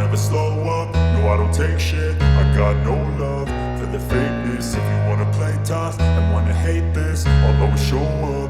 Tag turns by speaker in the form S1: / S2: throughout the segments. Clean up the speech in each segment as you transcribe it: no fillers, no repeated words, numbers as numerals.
S1: never slow up, no I don't take shit. I got no love for the fakeness. If you wanna play tough and wanna hate this, I'll always show up.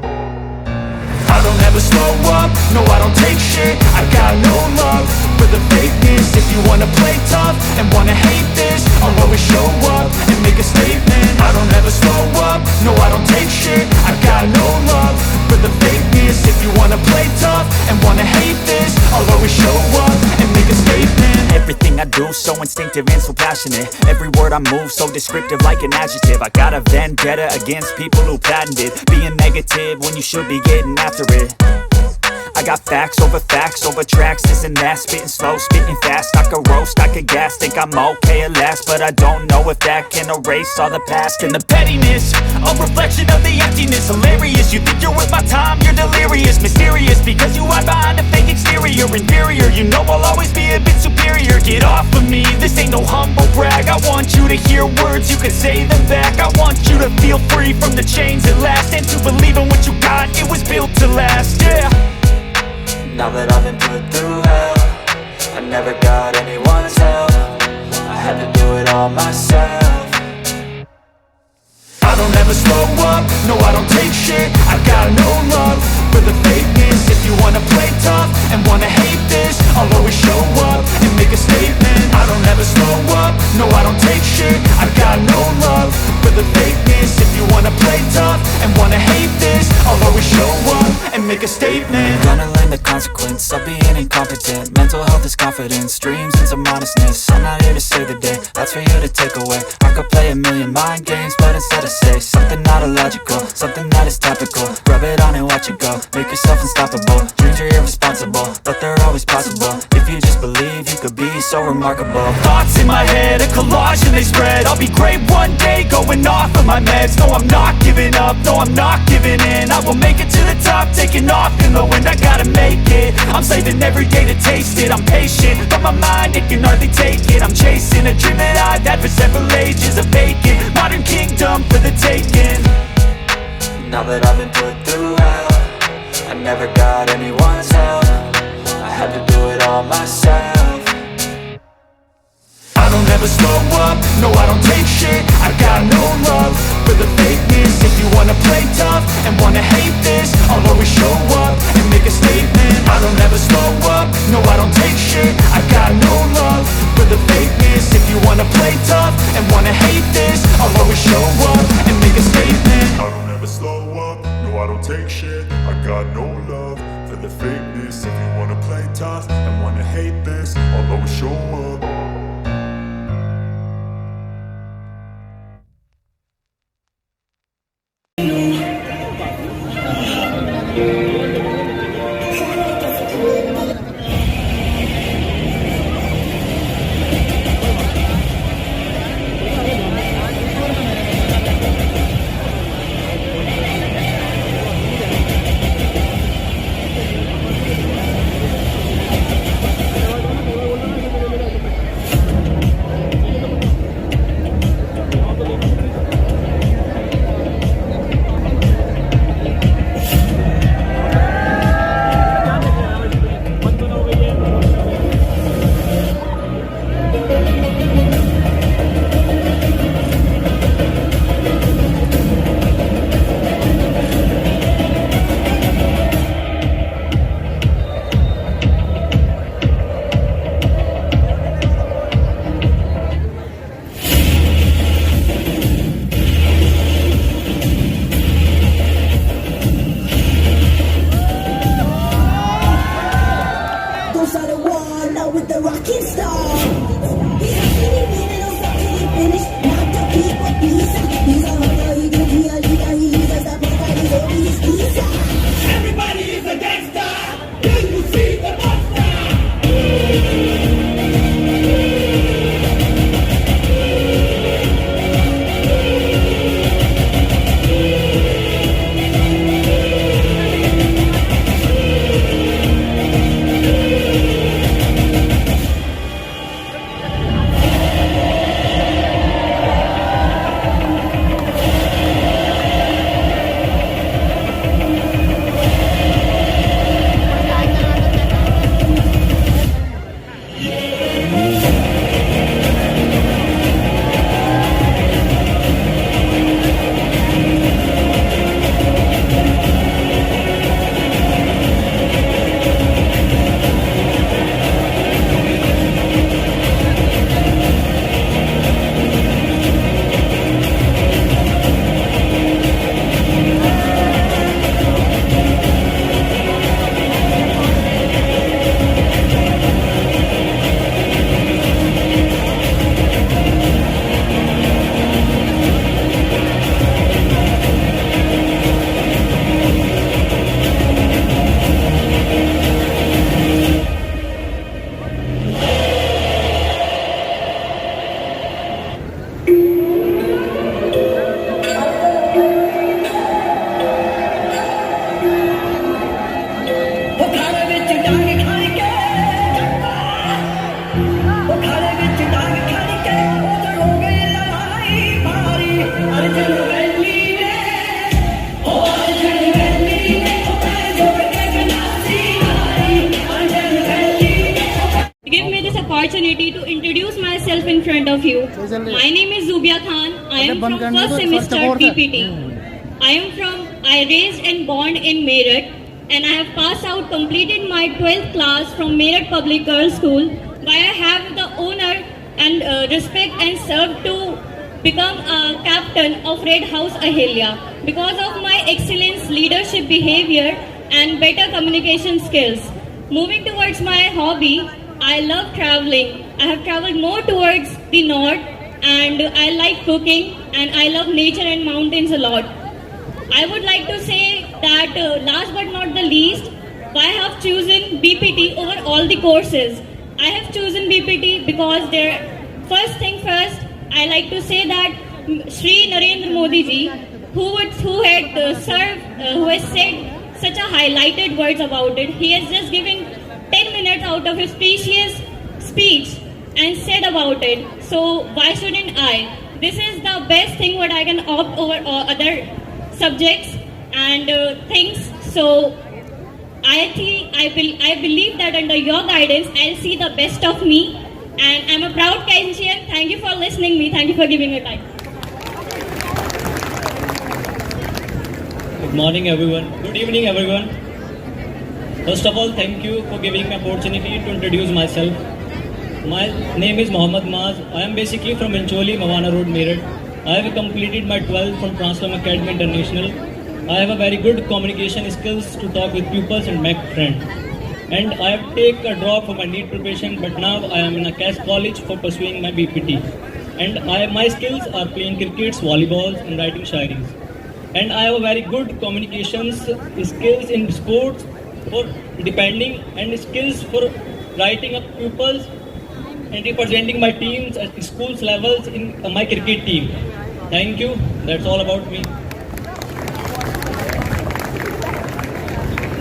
S1: I don't ever slow up, no I don't take shit. I got no love for the fakeness. If you wanna play tough and wanna hate this, I'll always show up and make a statement. I don't ever slow up, no I don't take shit. I got no love for the fakeness. If you wanna play tough and wanna hate this, I'll always show up and make a statement.
S2: Everything I do so instinctive and so passionate. Every word I move so descriptive like an adjective. I got a vendetta against people who patented being negative when you should be getting after it. I got facts over tracks, this and that. Spitting slow, spitting fast, I could roast, I could gas. Think I'm okay at last, but I don't know if that can erase all the past. And the pettiness, a reflection of the emptiness. Hilarious, you think you're worth my time, you're delirious. Mysterious, because you hide behind a fake exterior. Inferior, you know I'll always be a bit superior. Get off of me, this ain't no humble brag. I want you to hear words, you can say them back. I want you to feel free from the chains at last, and to believe in what you got, it was built to last, yeah.
S3: Now that I've been put through hell, I never got anyone's help. I had to do it all myself.
S1: I don't ever slow up, no I don't take shit. I got no love for the fakeness. If you wanna play tough and wanna hate this, I'll always show up and make a statement. I don't ever slow up, no I don't take shit. I got no love for the fakeness. If you wanna play tough and wanna hate this, I'll always show up and make a statement.
S3: Gonna learn the consequence of being incompetent. Mental health is confidence, dreams and some honestness. I'm not here to save the day, that's for you to take away. I could play a million mind games, but instead I say something not illogical, something that is topical. Rub it on and watch it go, make yourself unstoppable. Dreams are irresponsible, but they're always possible. If you just believe, you could be so remarkable.
S2: Thoughts in my head, a collage and they spread. I'll be great one day, going off of my meds. No, I'm not giving up, no, I'm not giving in. I will make it to the top, taking off in the wind. I gotta make it, I'm saving every day to taste it. I'm patient, but my mind, it can hardly take it. I'm chasing a dream that I've had for several ages. A vacant, modern kingdom for the taking.
S3: Now that I've been put through hell, I never got anyone's help. I had to do it all myself.
S1: I don't ever slow up, no I don't take shit. I got no love for the fakeness. If you wanna play tough and wanna hate this, I'll always show up and make a statement. I don't ever slow up, no I don't take shit. I got no love for the fakeness. If you wanna play tough and wanna hate this, I'll always show up and make a statement. I don't ever slow up, no I don't take shit. I got no love for the fakeness. If you wanna play tough and wanna hate this, I'll always show up.
S4: in front of you. My name is Zubia Khan. I am from first semester PPT. I raised and born in Meerut, and I have passed out, completed my 12th class from Meerut Public Girls School, where I have the honor and respect and serve to become a captain of Red House Ahilya because of my excellence, leadership behavior, and better communication skills. Moving towards my hobby, I love traveling. I have traveled more towards the north, and I like cooking, and I love nature and mountains a lot. I would like to say that last but not the least, I have chosen BPT over all the courses. I have chosen BPT because first thing first, I like to say that Shri Narendra Modi ji, who has said such a highlighted words about it, he has just given 10 minutes out of his precious speech and said about it. So why shouldn't I? This is the best thing what I can opt over other subjects and things. So I believe that under your guidance, I'll see the best of me. And I'm a proud Kanshian. Thank you for listening me. Thank you for giving me time.
S5: Good morning, everyone. Good evening, everyone. First of all, thank you for giving me opportunity to introduce myself. My name is Mohammad Maaz. I am basically from Incholi, Mawana Road, Meerut. I have completed my 12th from Transform Academy International. I have a very good communication skills to talk with pupils and make friends. And I have taken a drop for my NEET preparation, but now I am in a cash college for pursuing my BPT. And my skills are playing cricket, volleyballs, and writing shairis. And I have a very good communications skills in sports for depending and skills for writing up pupils and representing my teams at schools levels in my cricket team. Thank you. That's all about me.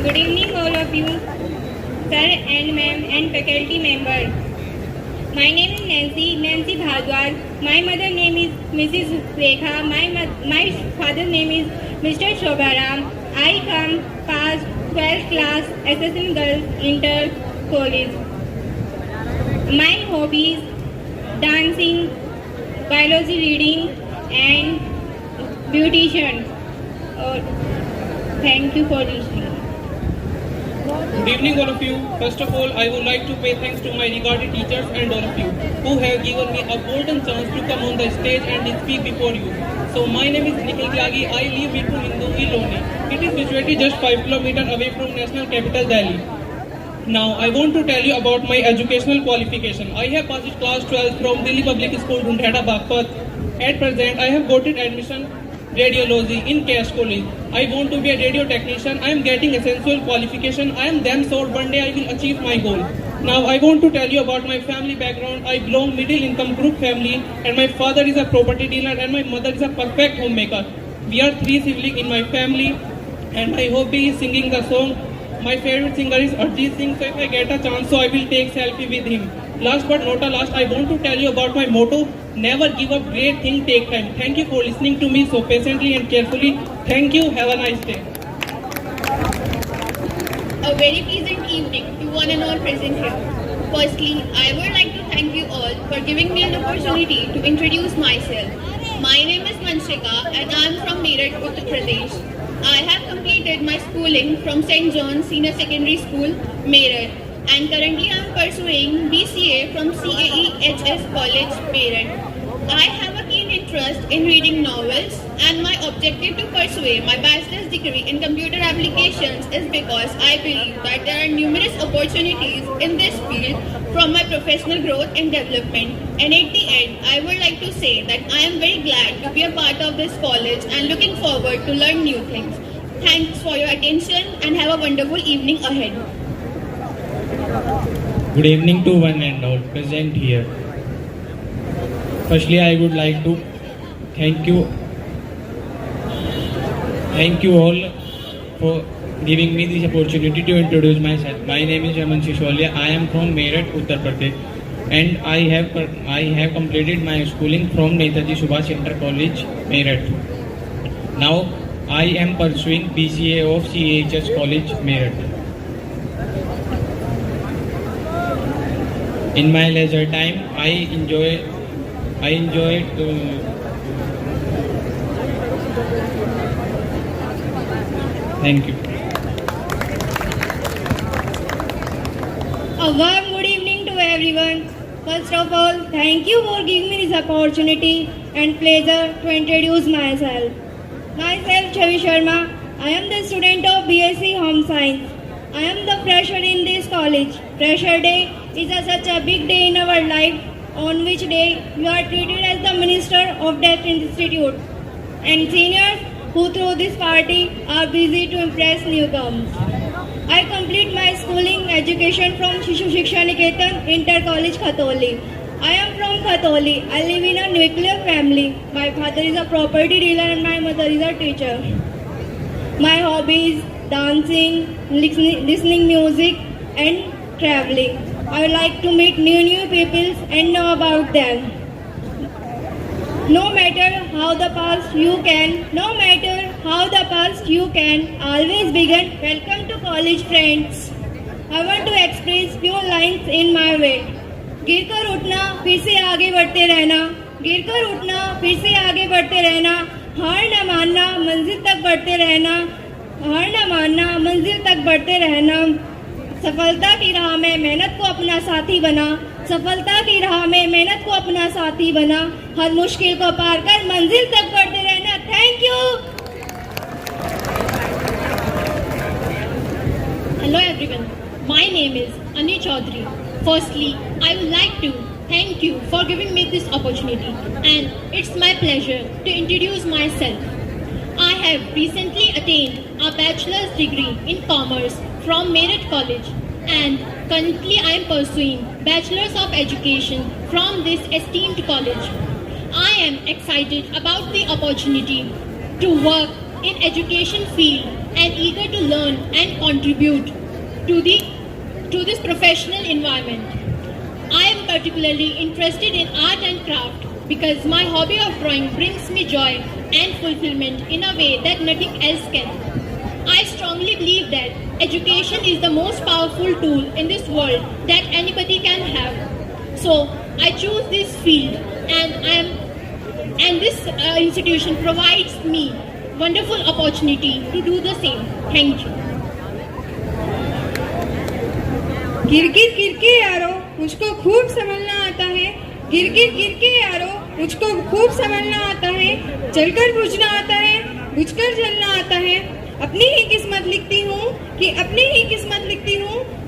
S4: Good evening, all of you, sir and ma'am and faculty member. My name is Nancy Bhardwaj. My mother name is Mrs. Rekha. My father's name is Mr. Shobharam. I come past 12th class SSN Girls Inter College. My hobbies: dancing, biology reading, and beautician. Thank you for listening.
S6: Good evening, all of you. First of all, I would like to pay thanks to my regarded teachers and all of you who have given me a golden chance to come on the stage and speak before you. So, my name is Nikhil Tyagi. I live between Indore and Loni. It is situated just 5 kilometers away from national capital Delhi. Now, I want to tell you about my educational qualification. I have passed class 12 from Delhi Public School, Dhundheda, Baghpat. At present, I have gotten admission radiology in Cash College. I want to be a radio technician. I am getting essential qualification. I am damn sure one day I will achieve my goal. Now I want to tell you about my family background. I belong middle income group family, and my father is a property dealer and my mother is a perfect homemaker. We are 3 siblings in my family, and my hobby is singing the song. My favorite singer is Arjit Singh, so if I get a chance, so I will take selfie with him. Last but not a last, I want to tell you about my motto: never give up, great thing take time. Thank you for listening to me so patiently and carefully. Thank you, have a nice day.
S4: A very pleasant evening to one and all present here. Firstly, I would like to thank you all for giving me an opportunity to introduce myself. My name is Manshika and I am from Meerut, Uttar Pradesh. I have completed my schooling from St. John's Senior Secondary School, Meerut, and currently I am pursuing BCA from CAEHS College, Meerut. I have a keen interest in reading novels, and my objective to pursue my bachelor's degree in computer applications is because I believe that there are numerous opportunities in this field from my professional growth and development. And at the end, I would like to say that I am very glad to be a part of this college and looking forward to learn new things. Thanks for your attention and have a wonderful evening ahead.
S5: Good evening to one and all present here. Firstly, I would like to thank you all for giving me this opportunity to introduce myself. My name is Raman Shisholia. I am from Meerut, Uttar Pradesh, and I have completed my schooling from Netaji Subhash Inter College, Meerut. Now I am pursuing BCA of CAHS College, Meerut. In my leisure time, I enjoy
S6: I enjoyed. Thank you.
S4: A warm good evening to everyone. First of all, thank you for giving me this opportunity and pleasure to introduce myself. Myself, Chavi Sharma. I am the student of BSc Home Science. I am the fresher in this college. Fresher Day is such a big day in our life, on which day you are treated as the minister of that institute. And seniors who through this party are busy to impress newcomers. I complete my schooling education from Shishu Shiksha Niketan Inter College Khatoli. I am from Khatoli. I live in a nuclear family. My father is a property dealer and my mother is a teacher. My hobbies: dancing, listening music and traveling. I would like to meet new people and know about them. No matter how the past you can, always begin. Welcome to college, friends. I want to express few lines in my way. गिरकर उठना, फिर से आगे बढ़ते रहना. गिरकर उठना, फिर से आगे बढ़ते रहना. हार न मानना, मंजिल तक बढ़ते रहना. हार न मानना, मंजिल तक बढ़ते रहना. सफलता की राह में मेहनत को अपना साथी बना. सफलता की राह में मेहनत को अपना साथी बना. हर मुश्किल को पार कर मंजिल तक बढ़ते रहना. Thank you.
S7: Hello everyone, my name is Ani Chaudhary. Firstly, I would like to thank you for giving me this opportunity, and it's my pleasure to introduce myself. I have recently attained a bachelor's degree in commerce from Merit College, and currently I am pursuing bachelor's of education from this esteemed college. I am excited about the opportunity to work in education field and eager to learn and contribute to this professional environment. I am particularly interested in art and craft because my hobby of drawing brings me joy and fulfillment in a way that nothing else can. I strongly believe that education is the most powerful tool in this world that anybody can have. So I choose this field, and this institution provides me wonderful opportunity to do the same. Thank you.
S8: गिरगिर गिरके यारो मुझको खूब संभलना आता है. गिरगिर गिरके यारो मुझको खूब संभलना आता है. जलकर बुझना आता है, बुझकर जलना आता है. अपनी ही किस्मत लिखती हूँ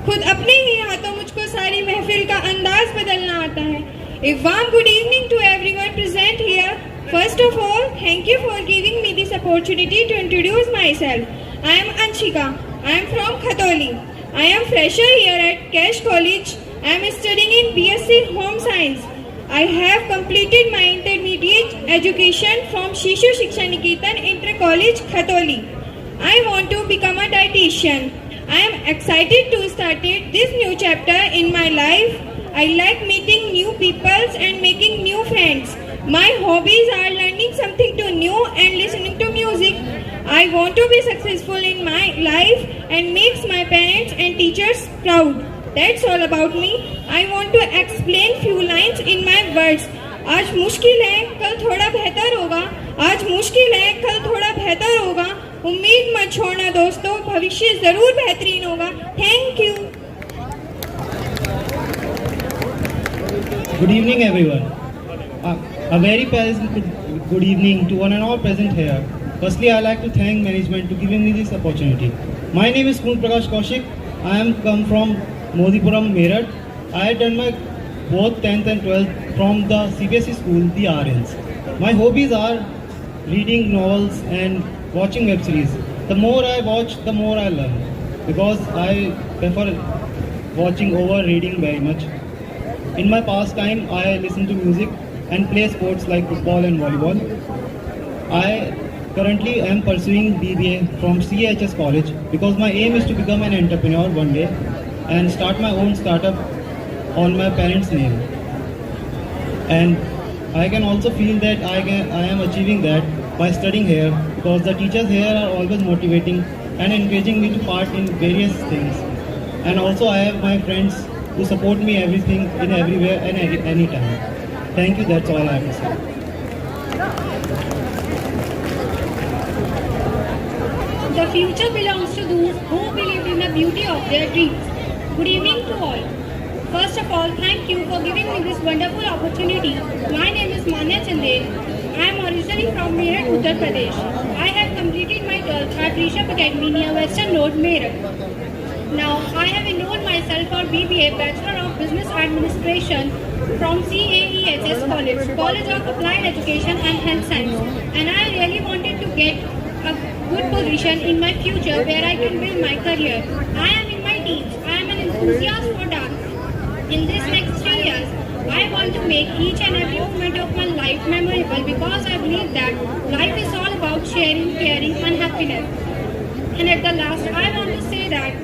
S8: खुद अपने ही हाथों मुझको सारी महफिल का अंदाज बदलना आता है. A warm good evening to everyone present here. First of all, thank you for giving me this opportunity to introduce myself. I am Anshika. I am from Khatoli. I am fresher here at Cash College. I am studying in BSc Home Science. I have completed my intermediate education from Shishu Shiksha Niketan Inter College Khatoli. I want to become a dietitian. I am excited to start this new chapter in my life. I like meeting new people and making new friends. My hobbies are learning something new and listening to music. I want to be successful in my life and makes my parents and teachers proud. That's all about me. I want to explain few lines in my words. आज मुश्किल है, कल थोड़ा बेहतर होगा. आज मुश्किल है, कल थोड़ा बेहतर होगा. उम्मीद मत छोड़ना दोस्तों, भविष्य जरूर बेहतरीन होगा. Thank you.
S9: Good evening, everyone. A very pleasant good evening to one and all present here. Firstly, I would like to thank management to giving me this opportunity. My name is Kun Prakash Kaushik. I am come from Modipuram, Meerut. I had done my both 10th and 12th from the CBSE school, the RNs. My hobbies are reading novels and watching web series. The more I watch, the more I learn, because I prefer watching over reading very much. In my pastime, I listen to music and play sports like football and volleyball. I currently am pursuing BBA from CHS College because my aim is to become an entrepreneur one day and start my own startup on my parents' name. And I can also feel that I am achieving that by studying here, because the teachers here are always motivating and encouraging me to part in various things. And also I have my friends who support me everything in everywhere and anytime. Thank you. That's all I have to say.
S7: The future belongs to those who believe in the beauty of their dreams. Good evening to all. First of all, thank you for giving me this wonderful opportunity. My name is Manya Chandel. I am originally from Meerut, Uttar Pradesh. I have completed my 12th at Rishabh Academy near Western Road, Meerut. Now, I have enrolled myself for BBA, Bachelor of Business Administration from CAEHS College of Applied Education and Health Science. And I really wanted to get a good position in my future where I can build my career. I am in my teens. I am an enthusiast for dance. In these next 3 years, I want to make each and every moment of my life memorable because I believe that life is all about sharing, caring and happiness. And at the last, I want to say that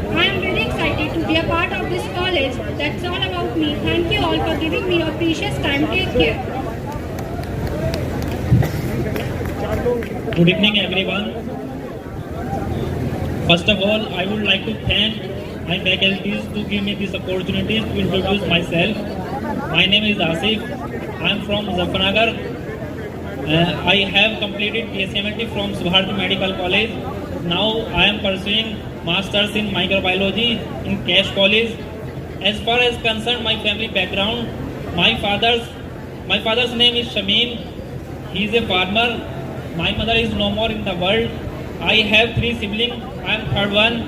S7: I am really excited to be a part of this college. That's all about me. Thank you all for giving me your precious time. Take care.
S5: Good evening, everyone. First of all, I would like to thank my faculties to give me this opportunity to introduce myself. My name is Asif. I am from Muzaffarnagar. I have completed BSMLT from Subharati Medical College. Now I am pursuing Masters in Microbiology in Cash College. As far as concerned my family background, my father's name is Shameen. He is a farmer. My mother is no more in the world. I have 3 siblings. I am third one.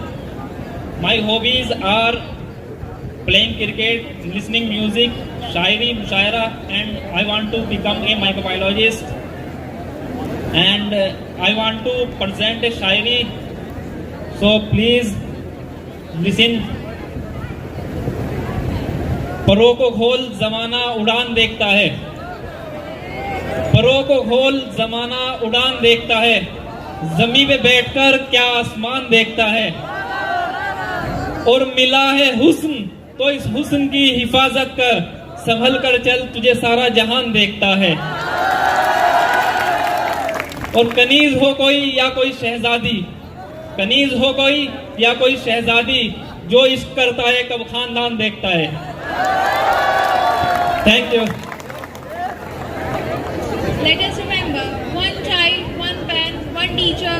S5: My hobbies are playing cricket, listening music, shairi, mushaira, and I want to become a microbiologist. And I want to present a shairi. So please listen. परों को खोल जमाना उड़ान देखता है, परों को खोल जमाना उड़ान देखता है, जमीन पे बैठकर क्या आसमान देखता है, और मिला है हुस्न तो इस हुस्न की हिफाजत कर, संभल कर चल तुझे सारा जहान देखता है। और कनीज हो कोई या कोई शहजादी, कनीज हो कोई या कोई शहजादी, जो इश्क करता है कब खानदान देखता है। Thank you.
S7: Let us remember, one child, one pen, one teacher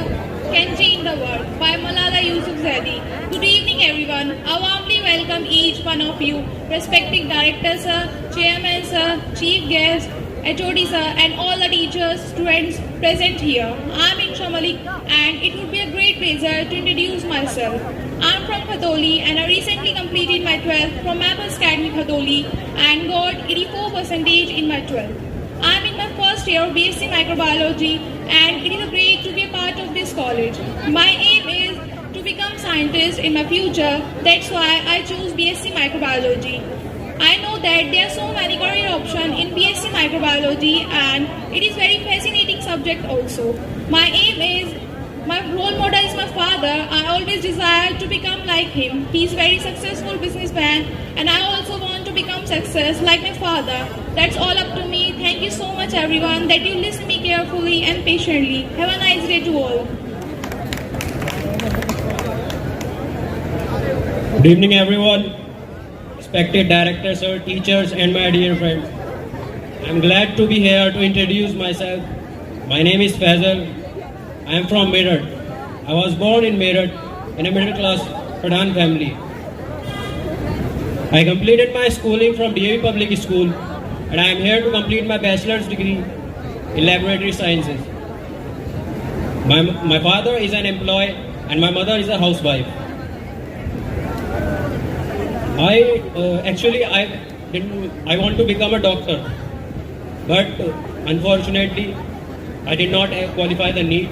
S7: can change the world. By Malala Yousafzai. Good evening, everyone. I warmly welcome each one of you, respected director sir, chairman sir, chief guest, HOD sir, and all the teachers, students present here. I am Insha Malik, and it would be a great pleasure to introduce myself. I am from Khatoli, and I recently completed my 12th from Mappers Academy Khatoli and got 84% in my 12th. I am in my first year of BSc Microbiology, and it is great to be a part of this college. My aim is to become scientist in my future. That's why I chose BSc Microbiology. I know that there are so many career options in BSc Microbiology, and it is very fascinating subject also. My aim is, my role model is my father. I always desire to become like him. He is very successful businessman, and I also want to become success like my father. That's all up to me. Thank you so much everyone that you listen me carefully and patiently. Have a nice day to all.
S5: Good evening, everyone. Respected directors, sir, teachers, and my dear friends. I'm glad to be here to introduce myself. My name is Faisal. I am from Meerut. I was born in Meerut in a middle class Pradhan family. I completed my schooling from DAV Public School, and I am here to complete my bachelor's degree in laboratory sciences. My father is an employee and my mother is a housewife. I want to become a doctor, but unfortunately I did not qualify the NEET,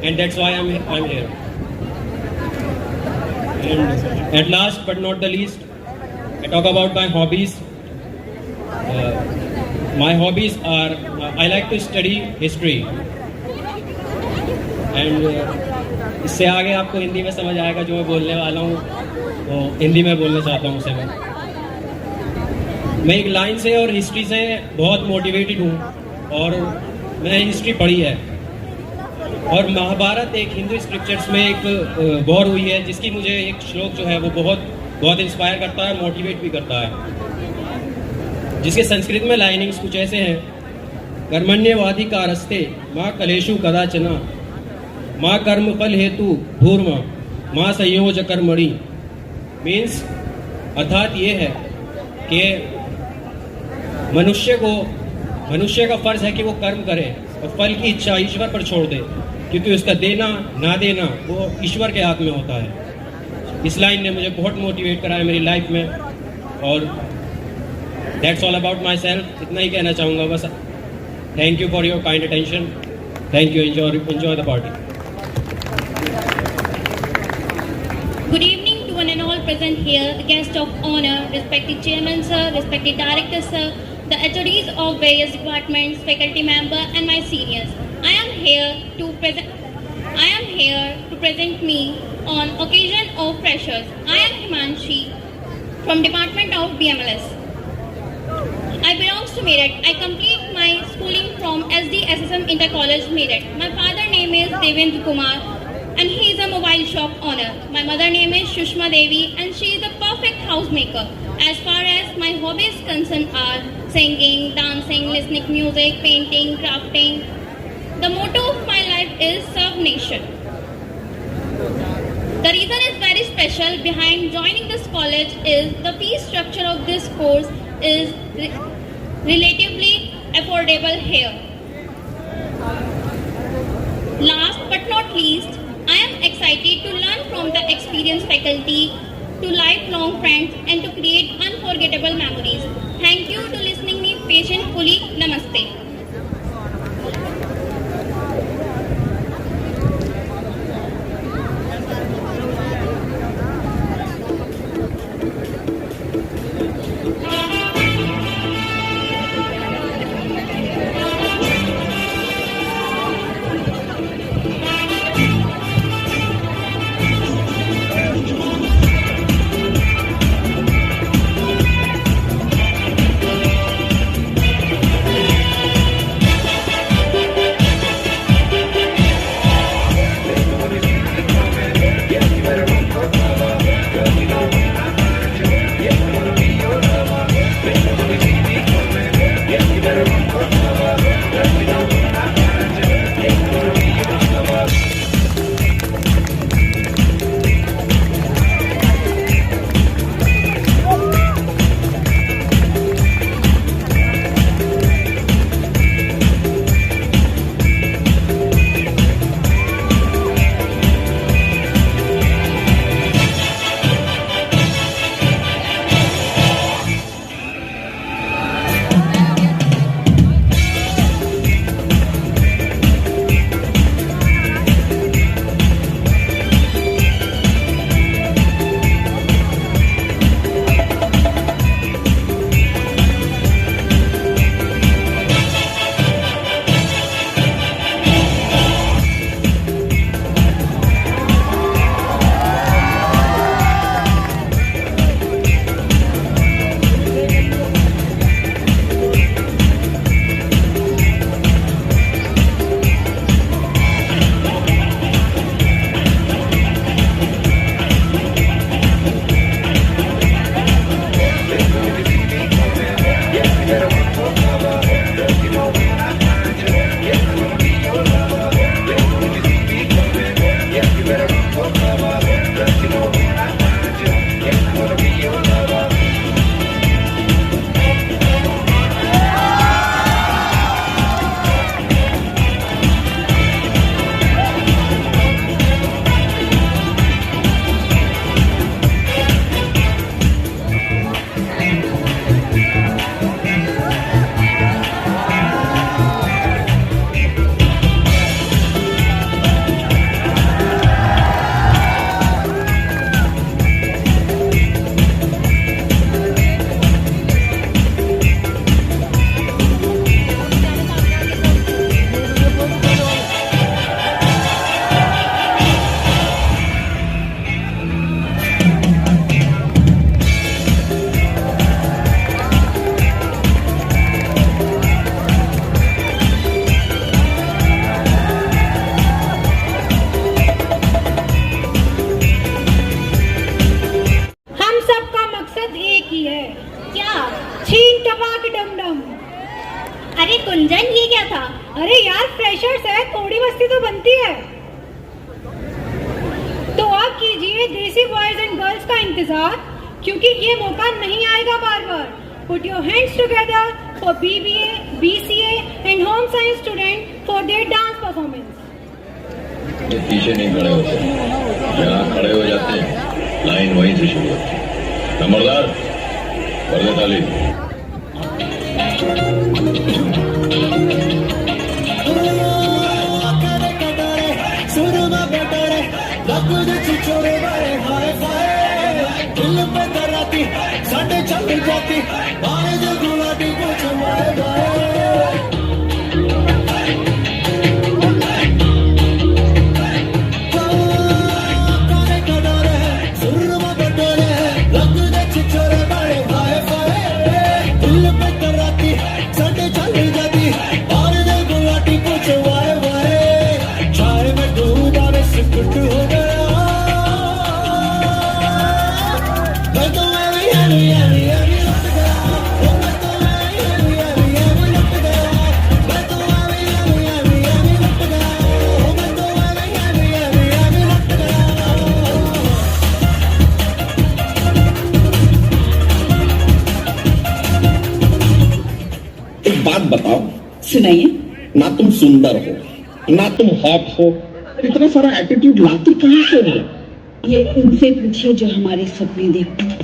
S5: and that's why I'm here. And at last but not the least, I talk about my hobbies. My hobbies are, I like to study history, and इससे आगे आपको हिंदी में समझ आएगा जो मैं बोलने वाला हूँ, तो हिंदी में बोलना चाहता हूँ उसे मैं एक लाइन से और हिस्ट्री से बहुत मोटिवेटेड हूँ, और मैंने हिस्ट्री पढ़ी है, और महाभारत एक हिंदू स्क्रिप्चर्स में एक वॉर हुई है जिसकी मुझे एक श्लोक जो है वो बहुत इंस्पायर करता है, मोटिवेट भी करता है,
S10: जिसके संस्कृत में लाइनिंग्स कुछ ऐसे हैं, कर्मण्यवाधिकारस्ते माँ कलेषु कदाचना माँ कर्मफल हेतु धूर्म माँ संयोज कर्मणि। मीन्स अर्थात ये है कि मनुष्य का फर्ज है कि वो कर्म करे और फल की इच्छा ईश्वर पर छोड़ दे, क्योंकि उसका देना ना देना वो ईश्वर के हाथ में होता है। इस लाइन ने मुझे बहुत मोटिवेट कराया मेरी लाइफ में, और that's all about my self. इतना ही कहना चाहूँगा बस। Thank you for your kind attention. Thank you. Enjoy the party.
S7: Good evening to one and all present here, the guest of honor, respected chairman sir, respected director sir, the HODs of various departments, faculty member and my seniors. I am here to present me on occasion of freshers. I am Himanshi from department of BMLS. I belongs to Meerut. I complete my schooling from SD SSM Inter College Meerut. My father name is Devendra Kumar and he is a mobile shop owner. My mother name is Shushma Devi and she is a perfect housemaker. As far as my hobbies concerned are singing, dancing, listening to music, painting, crafting. The motto of my life is serve nation. The reason is very special behind joining this college is the fee structure of this course is relatively affordable here. Last but not least, I am excited to learn from the experienced faculty, to lifelong friends and to create unforgettable memories. Thank you to listening me patiently. Namaste. Boys and girls का इंतजार, क्योंकि ये मौका नहीं आएगा बार बार। Put your hands together for BBA, BCA and home science student for their dance performance.
S11: ये पीछे नहीं खड़े होते, यहाँ खड़े हो जाते हैं, लाइन वहीं से शुरू होती है। नंबरदार, कर दे ताली।
S12: बात बताओ,
S13: सुनाइए।
S12: ना तुम सुंदर हो, ना तुम हॉट हो, इतना सारा एटीट्यूड लाती कहाँ से हो?
S13: ये उनसे पूछिए जो हमारे सपने देखते।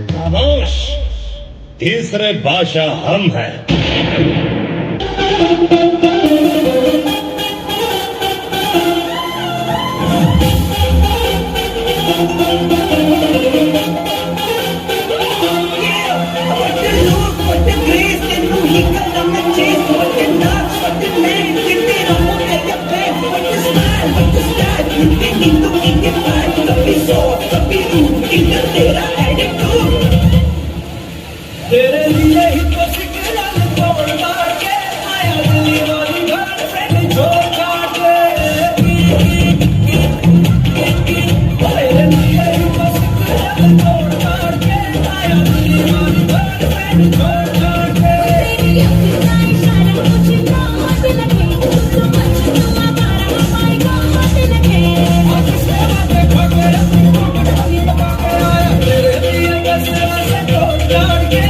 S12: खामोश, तीसरे बादशाह हम हैं।
S14: तेरे लिए ही तो सिकरा तोड़ मार के आया दिल्ली वाली घर से छोड़ काट तेरे लिए ही तो सिकरा तोड़ मार के आया दिल्ली वाली घर से छोड़ काट तेरी अपना इशारा मुझे बहुत लगे तो मत हमारा हमारे को बहुत लगे और इसके बाद देखो मेरा दिल लगा के आया तेरे लिए कैसे से तोड़ काट के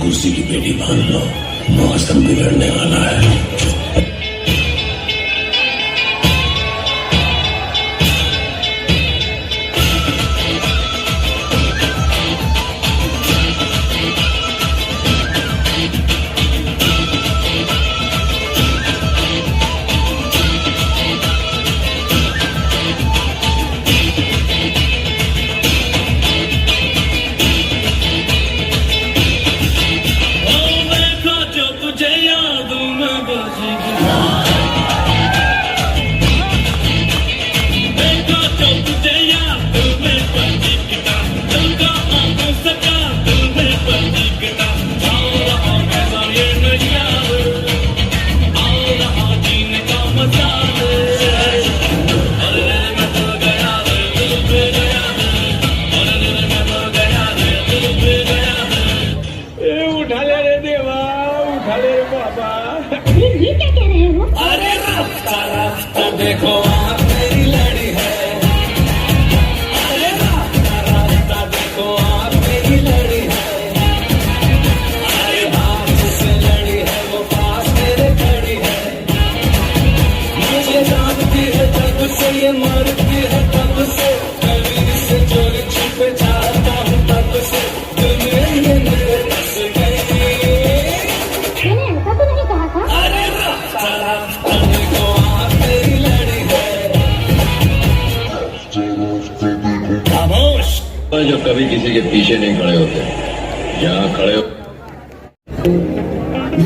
S12: कुर्सी की पेटी बांध लो, मौसम बिगड़ने वाला है।
S14: ये मारती है तब से, मैं भी इससे चोरी छुपे चाहता हूँ तब से, दिल में ये मेरे बस गई।
S7: मैंने ऐसा तो नहीं कहा था।
S14: अरे रास्ता रास्ता को आप तेरी लड़ी है।
S11: खामोश। जो कभी किसी के पीछे नहीं खड़े होते, यहाँ खड़े हो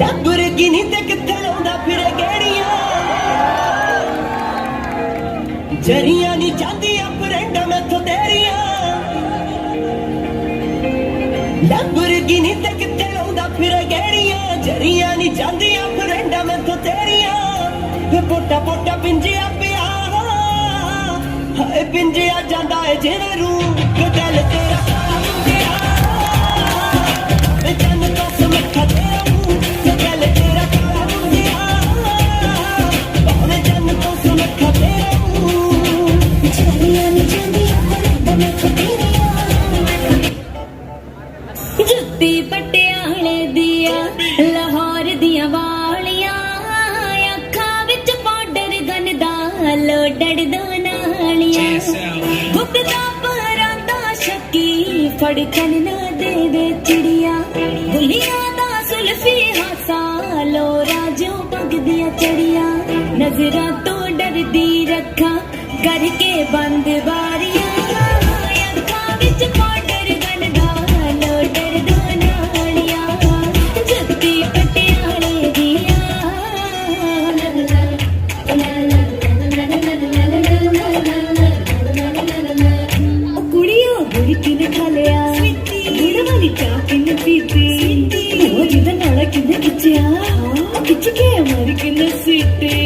S14: लैम्बोर्गिनी ते किथे लाउंदा फिरे गेड़ियां, जरियां नी चांदियां फ्रेंडां मैथों तेरियां। लैम्बोर्गिनी ते किथे लाउंदा फिरे गेड़ियां, जरियां नी चांदियां फ्रेंडां मैथों तेरियां। वे पोटा पोटा पिंजिया पिया, हाय पिंजिया जांदा है जिवें रूह, गल तेरा काला मुंडिया, वे चन्न तो समखा तेरा मुंह, गल तेरा काला मुंडिया, भावें चन्न तो समखा तेरा मुंह।
S7: जरियां नी चांदियां फ्रेंडां मैथों तेरियां। जुत्ती पटियाले दिया लाहौर दिया वालियां, अखां विच पाउडर गनदा लोडड़ दो नालियां। भुगदा परांदा शक्की फड़कन ना देवे चिड़िया, गुलियां दा सुल्फी हासा लो राजो पगदियां चढ़िया। नजरां तो डरदी रखा करके बंद बारियां, अखां विच पाउडर गनदा लोडड़ दो नालियां। जुत्ती पटियाले दिया कुड़ियों गुड़ किन खा लिया, गुड़ वाली चाह किन पीती, वो जिदा नाला किन खिंचिया, खिंच के मर किन सीटी।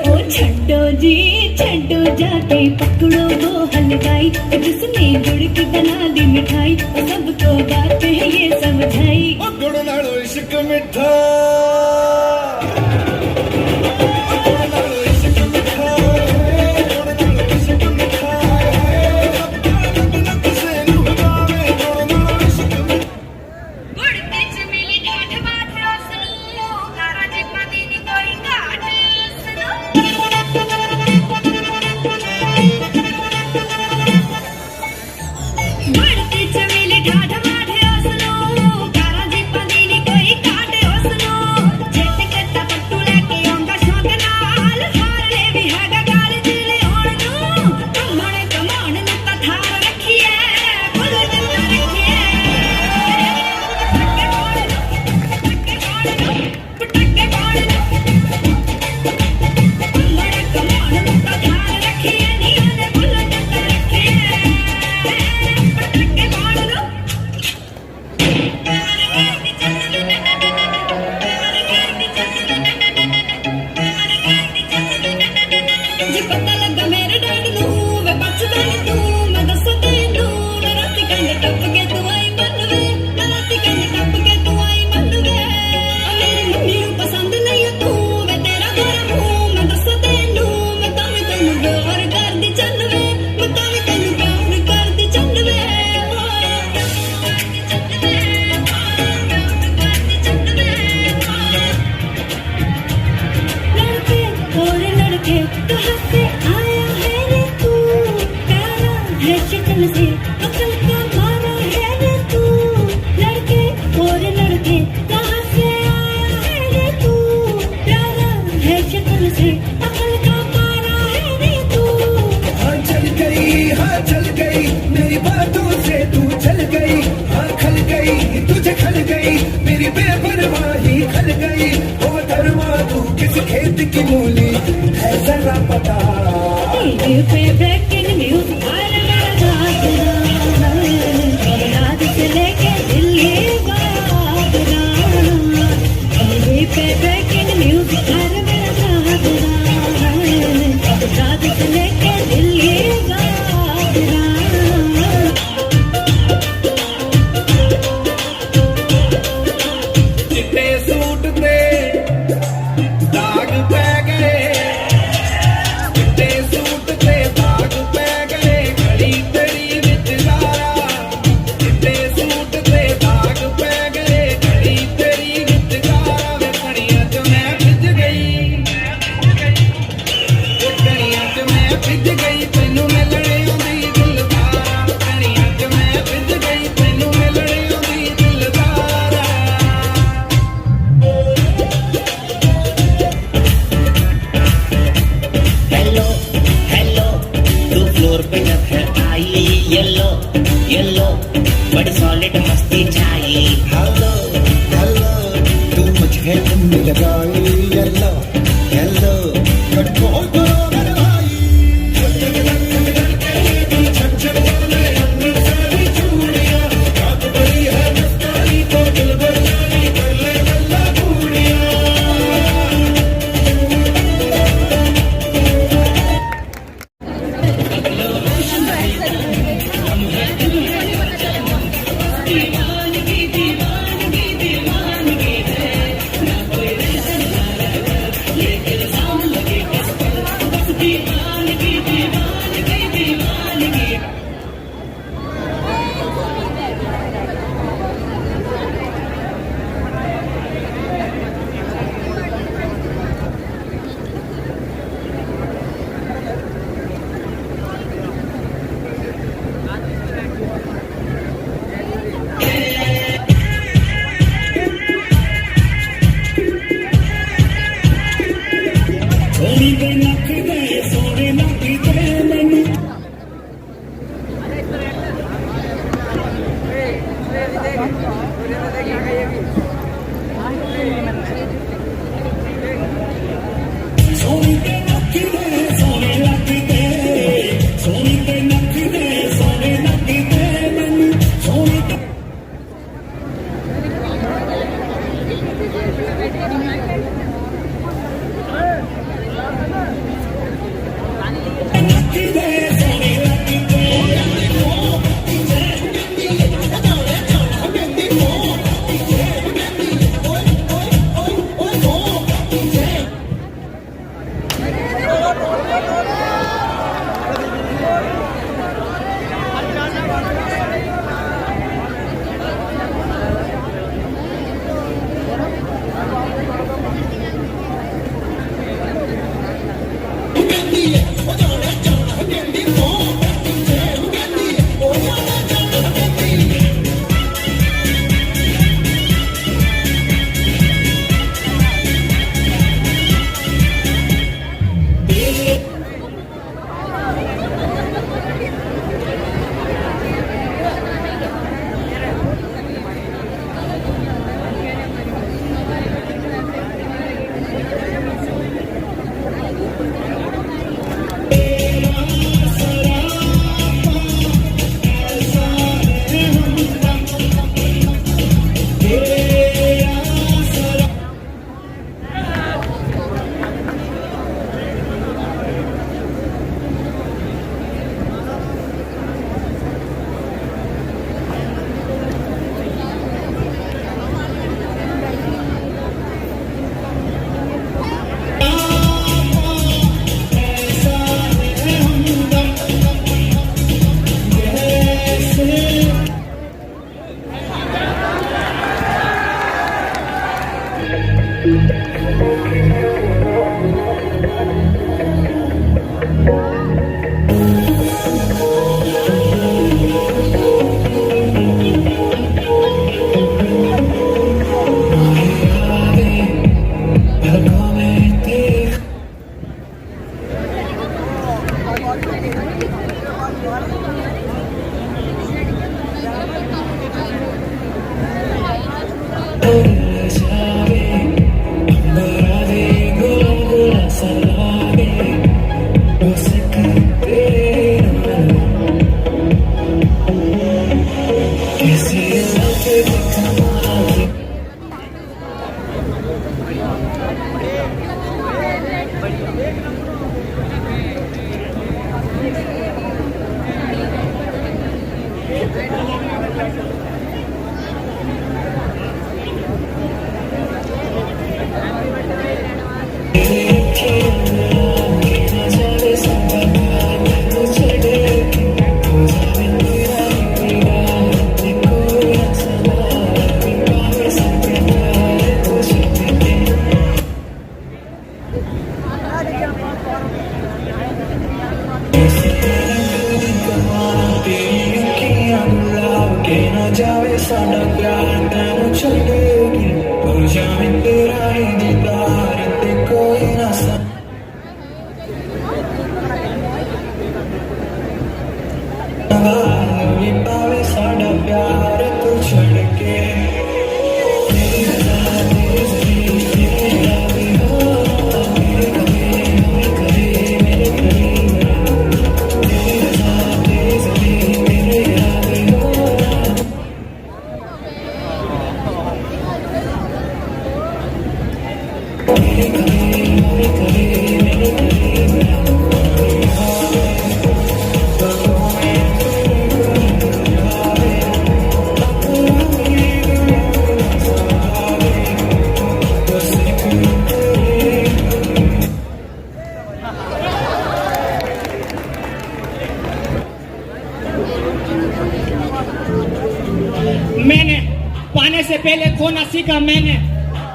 S7: ओ छड्डो जी छड्डो जाके पकड़ो वो हलवाई, जिसने गुड़ की बना दी मिठाई, सबको बात है ये समझाई।
S14: गुड़ नालो इश्क मिठा,
S7: बढ़ती चमेली ठाठ बाट उसनो, कारा जीपा दी नी कोई काट उसनो। जेट कट्टा पट्टू लेके आंदा शौक नाल, हार ले भी हैगा गाल जिले होण नू। कमण कमाण नू तां थार रखिए, खुद जिंदा रखिए। पटके बोल लो, पटके बोल लो, पटके बोल लो। कमण कमाण नू तां थार रखिए, नी ओने खुद जिंदा रखिए। पटके बोल लो। जे पता लगा मेरे डैड नू, वे बचदा नी तू, मैं दस्सां तैनू। ना राती कंध टप के तू आई मन वे, ना राती कंध टप के तू आई मन वे। मेरी मम्मी नू पसंद नहीं है तू, वे तेरा गोरा मुंह, मैं दस्सां तैनू। मैं तां वी तैनू प्यार करदी चल वे, मैं तां वी तैनू प्यार करदी चल वे। लड़के और लड़के कहाँ से आया है रे तू, प्यारा है शक्ल से अकल का मारा है रे तू। लड़के और लड़के कहाँ से आया है रे तू, प्यारा है शक्ल से अकल का मारा है रे तू।
S14: हाँ चल गई, हाँ चल गई, मेरी बातों से तू चल गई। हाँ खल गई, तुझे खल गई, मेरी बेपरवाही खल गई। ओ धर्मा तू किस खेत की मूली है जरा पता।
S7: तेरे पे ब्रेकिंग न्यूज हर मेरा जागना, रात से लेके दिल्ली भागना। तेरे पे ब्रेकिंग न्यूज हर मेरा जागना, रात से लेके दिल्ली भागना।
S14: चिट्टे सूट पे दाग पै गए, चिट्टे सूट पे दाग पै जगाई येलो येलो कंट्रोल करो मेरे भाई छक छक चले अंदर सारी चूड़ियां रात बड़ी है दस्तारी तो दिल भर जानी कर ले गल्ला पूड़ियां
S15: जावे साडा प्यार तैनू छड्डेगी हो जावे तेरा ही दीदार ते कोई ना पावे साडा प्यार तू छड़ के तेरी
S16: पाने से पहले खोना सीखा मैंने,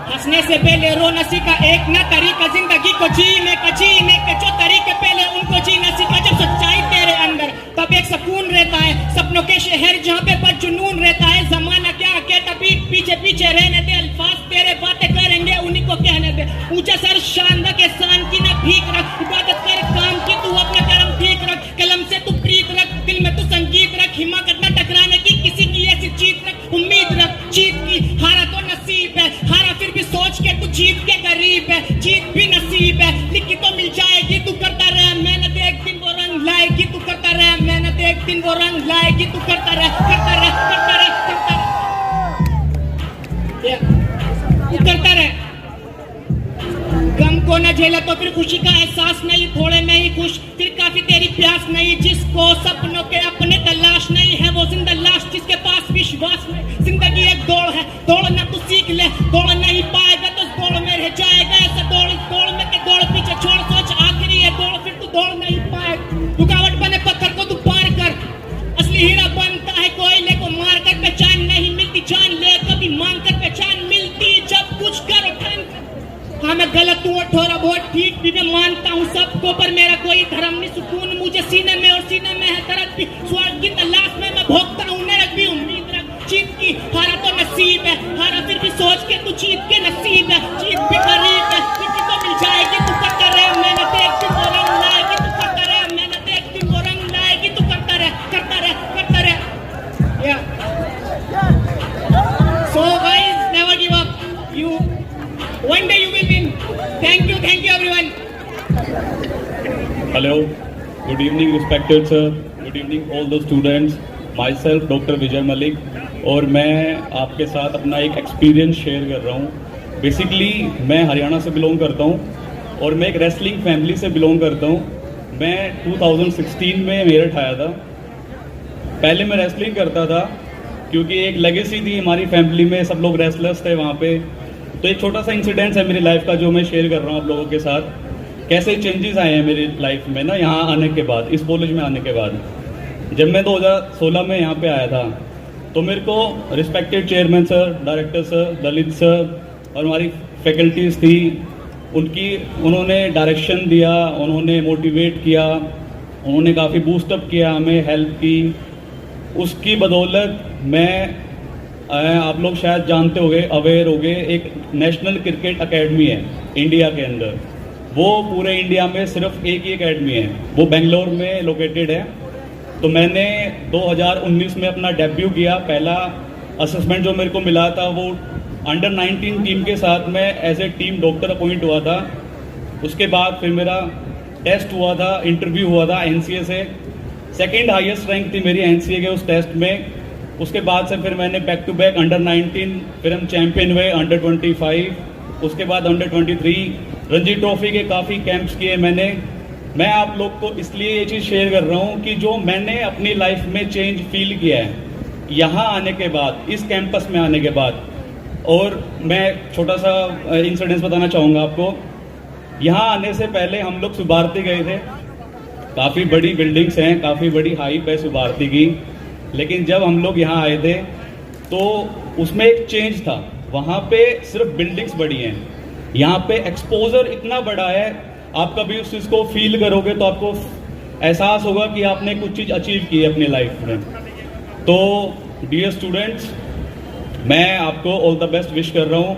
S16: हंसने से पहले रोना सीखा। एक ना तरीका जिंदगी को जीने के जो तरीके पहले उनको जीना सीखा। जब सच्चाई तेरे अंदर तब एक सुकून रहता है, सपनों के शहर जहाँ पे बस जुनून रहता है। जमाना क्या कहता पीछे पीछे रहने दे, अल्फाज तेरे बातें करेंगे उन्हीं को कहने दे। ऊंचा सर शान रख, एहसान की ना भीख रख, इबादत कर काम की तू अपना कर्म ठीक रख। कलम से तू प्रीत रख, दिल में तू संगीत रख, हिम्मत न टकराने की किसी की ऐसी जीत रख। उम्मीद रख जीत की, हारा तो नसीब है, हारा फिर भी सोच के तू जीत के करीब है। जीत भी नसीब है, लिखी तो मिल जाएगी, तू करता रह मेहनत, एक दिन वो रंग लाएगी। तू करता रह मेहनत, एक दिन वो रंग लाएगी। तू करता रह करता रह करता रह करता रह करता रह। गम को न झेला तो फिर खुशी का एहसास नहीं, थोड़े में ही खुश फिर काफी तेरी प्यास नहीं। जिसको सपनों के अपने तलाश नहीं है वो जिंदा लाश, जिसके पास विश्वास नहीं। जिंदगी एक दौड़ है, दौड़ना तू सीख ले, दौड़ नहीं पाएगा तो दौड़ में रह जाएगा। ऐसा दौड़ में के दौड़ पीछे छोड़, सोच आखिरी है दौड़ फिर तू दौड़ नहीं पाएगा। रुकावट बने पत्थर को तू पार कर, असली हीरा बनता है कोयले को मार कर। पहचान नहीं मिलती जान ले कभी मांग कर, पहचान मिलती जब कुछ करो ठान कर। हाँ मैं गलत हूँ और थोड़ा बहुत ठीक भी, मैं मानता हूँ सबको, पर मेरा कोई धर्म नहीं। सुकून मुझे सीने में और सीने में है दर्द भी, स्वर्ग की तलाश में मैं भोगता हूँ नरक भी। उम्मीद रख जीत की, हारा तो नसीब है, हारा फिर भी सोच के तू जीत के नसीब है। जीत भी करीब है, लिखी तो मिल जाएगी। तू करता रह मेहनत, एक दिन वो रंग लाएगी। तू करता रह मेहनत, एक दिन वो रंग लाएगी। तू करता रह करता रह करता रह। So guys, never give up. One day you will win. Thank you everyone.
S17: Hello, good evening respected sir, good evening all the students. Myself Dr. Vijay Malik और मैं आपके साथ अपना एक एक्सपीरियंस शेयर कर रहा हूँ। बेसिकली मैं हरियाणा से बिलोंग करता हूँ और मैं एक रेसलिंग फैमिली से बिलोंग करता हूँ। मैं 2016 में मेरठ आया था। पहले मैं रेसलिंग करता था क्योंकि एक लेगेसी थी हमारी फैमिली में, सब लोग रेसलर्स थे वहाँ पे। तो एक छोटा सा इंसिडेंस है मेरी लाइफ का जो मैं शेयर कर रहा हूँ आप लोगों के साथ। कैसे चेंजेस आए हैं मेरी लाइफ में ना यहाँ आने के बाद, इस कॉलेज में आने के बाद। जब मैं 2016 में यहाँ पे आया था तो मेरे को respected chairman sir, director sir, Lalit sir और हमारी फैकल्टीज़ थी, उन्होंने डायरेक्शन दिया, उन्होंने मोटिवेट किया, उन्होंने काफ़ी बूस्टअप किया, हमें हेल्प की। उसकी बदौलत मैं आप लोग शायद जानते होंगे, अवेयर होंगे, एक नेशनल क्रिकेट एकेडमी है इंडिया के अंदर। वो पूरे इंडिया में सिर्फ एक ही एकेडमी है, वो बेंगलोर में लोकेटेड है। तो मैंने 2019 में अपना डेब्यू किया। पहला असेसमेंट जो मेरे को मिला था वो अंडर 19 टीम के साथ में as a team doctor appoint हुआ था। उसके बाद फिर मेरा टेस्ट हुआ था, इंटरव्यू हुआ था एनसीए से। सेकेंड हाईएस्ट रैंक थी मेरी एनसीए के उस टेस्ट में। उसके बाद से फिर मैंने बैक टू बैक अंडर 19, फिर हम चैंपियन हुए अंडर 25, उसके बाद अंडर 23, रणजी ट्रॉफी के काफ़ी कैंप्स किए मैंने। मैं आप लोग को इसलिए ये चीज़ शेयर कर रहा हूँ कि जो मैंने अपनी लाइफ में चेंज फील किया है यहाँ आने के बाद, इस कैंपस में आने के बाद। और मैं छोटा सा इंसिडेंस बताना चाहूँगा आपको। यहाँ आने से पहले हम लोग सुबारती गए थे, काफ़ी बड़ी बिल्डिंग्स हैं, काफ़ी बड़ी हाइप है सुबारती की। लेकिन जब हम लोग यहाँ आए थे तो उसमें एक चेंज था। वहाँ पे सिर्फ बिल्डिंग्स बड़ी हैं, यहाँ पे एक्सपोजर इतना बड़ा है। आप कभी उस चीज़ को फील करोगे तो आपको एहसास होगा कि आपने कुछ चीज़ अचीव की है अपनी लाइफ में। तो डियर स्टूडेंट्स, मैं आपको ऑल द बेस्ट विश कर रहा हूँ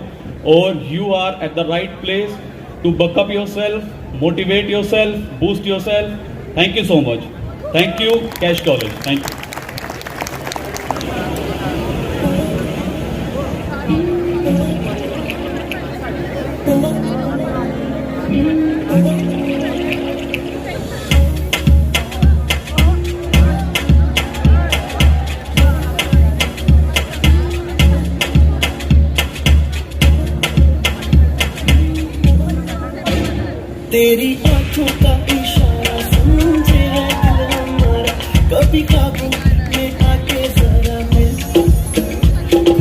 S17: और you are at the right place to buck up yourself, motivate yourself, boost yourself. Thank you so much. Thank you cash college. Thank you.
S14: तेरी आंखों का इशारा समझे है दिल हमारा, कभी ख्वाबों में आके जरा मिल।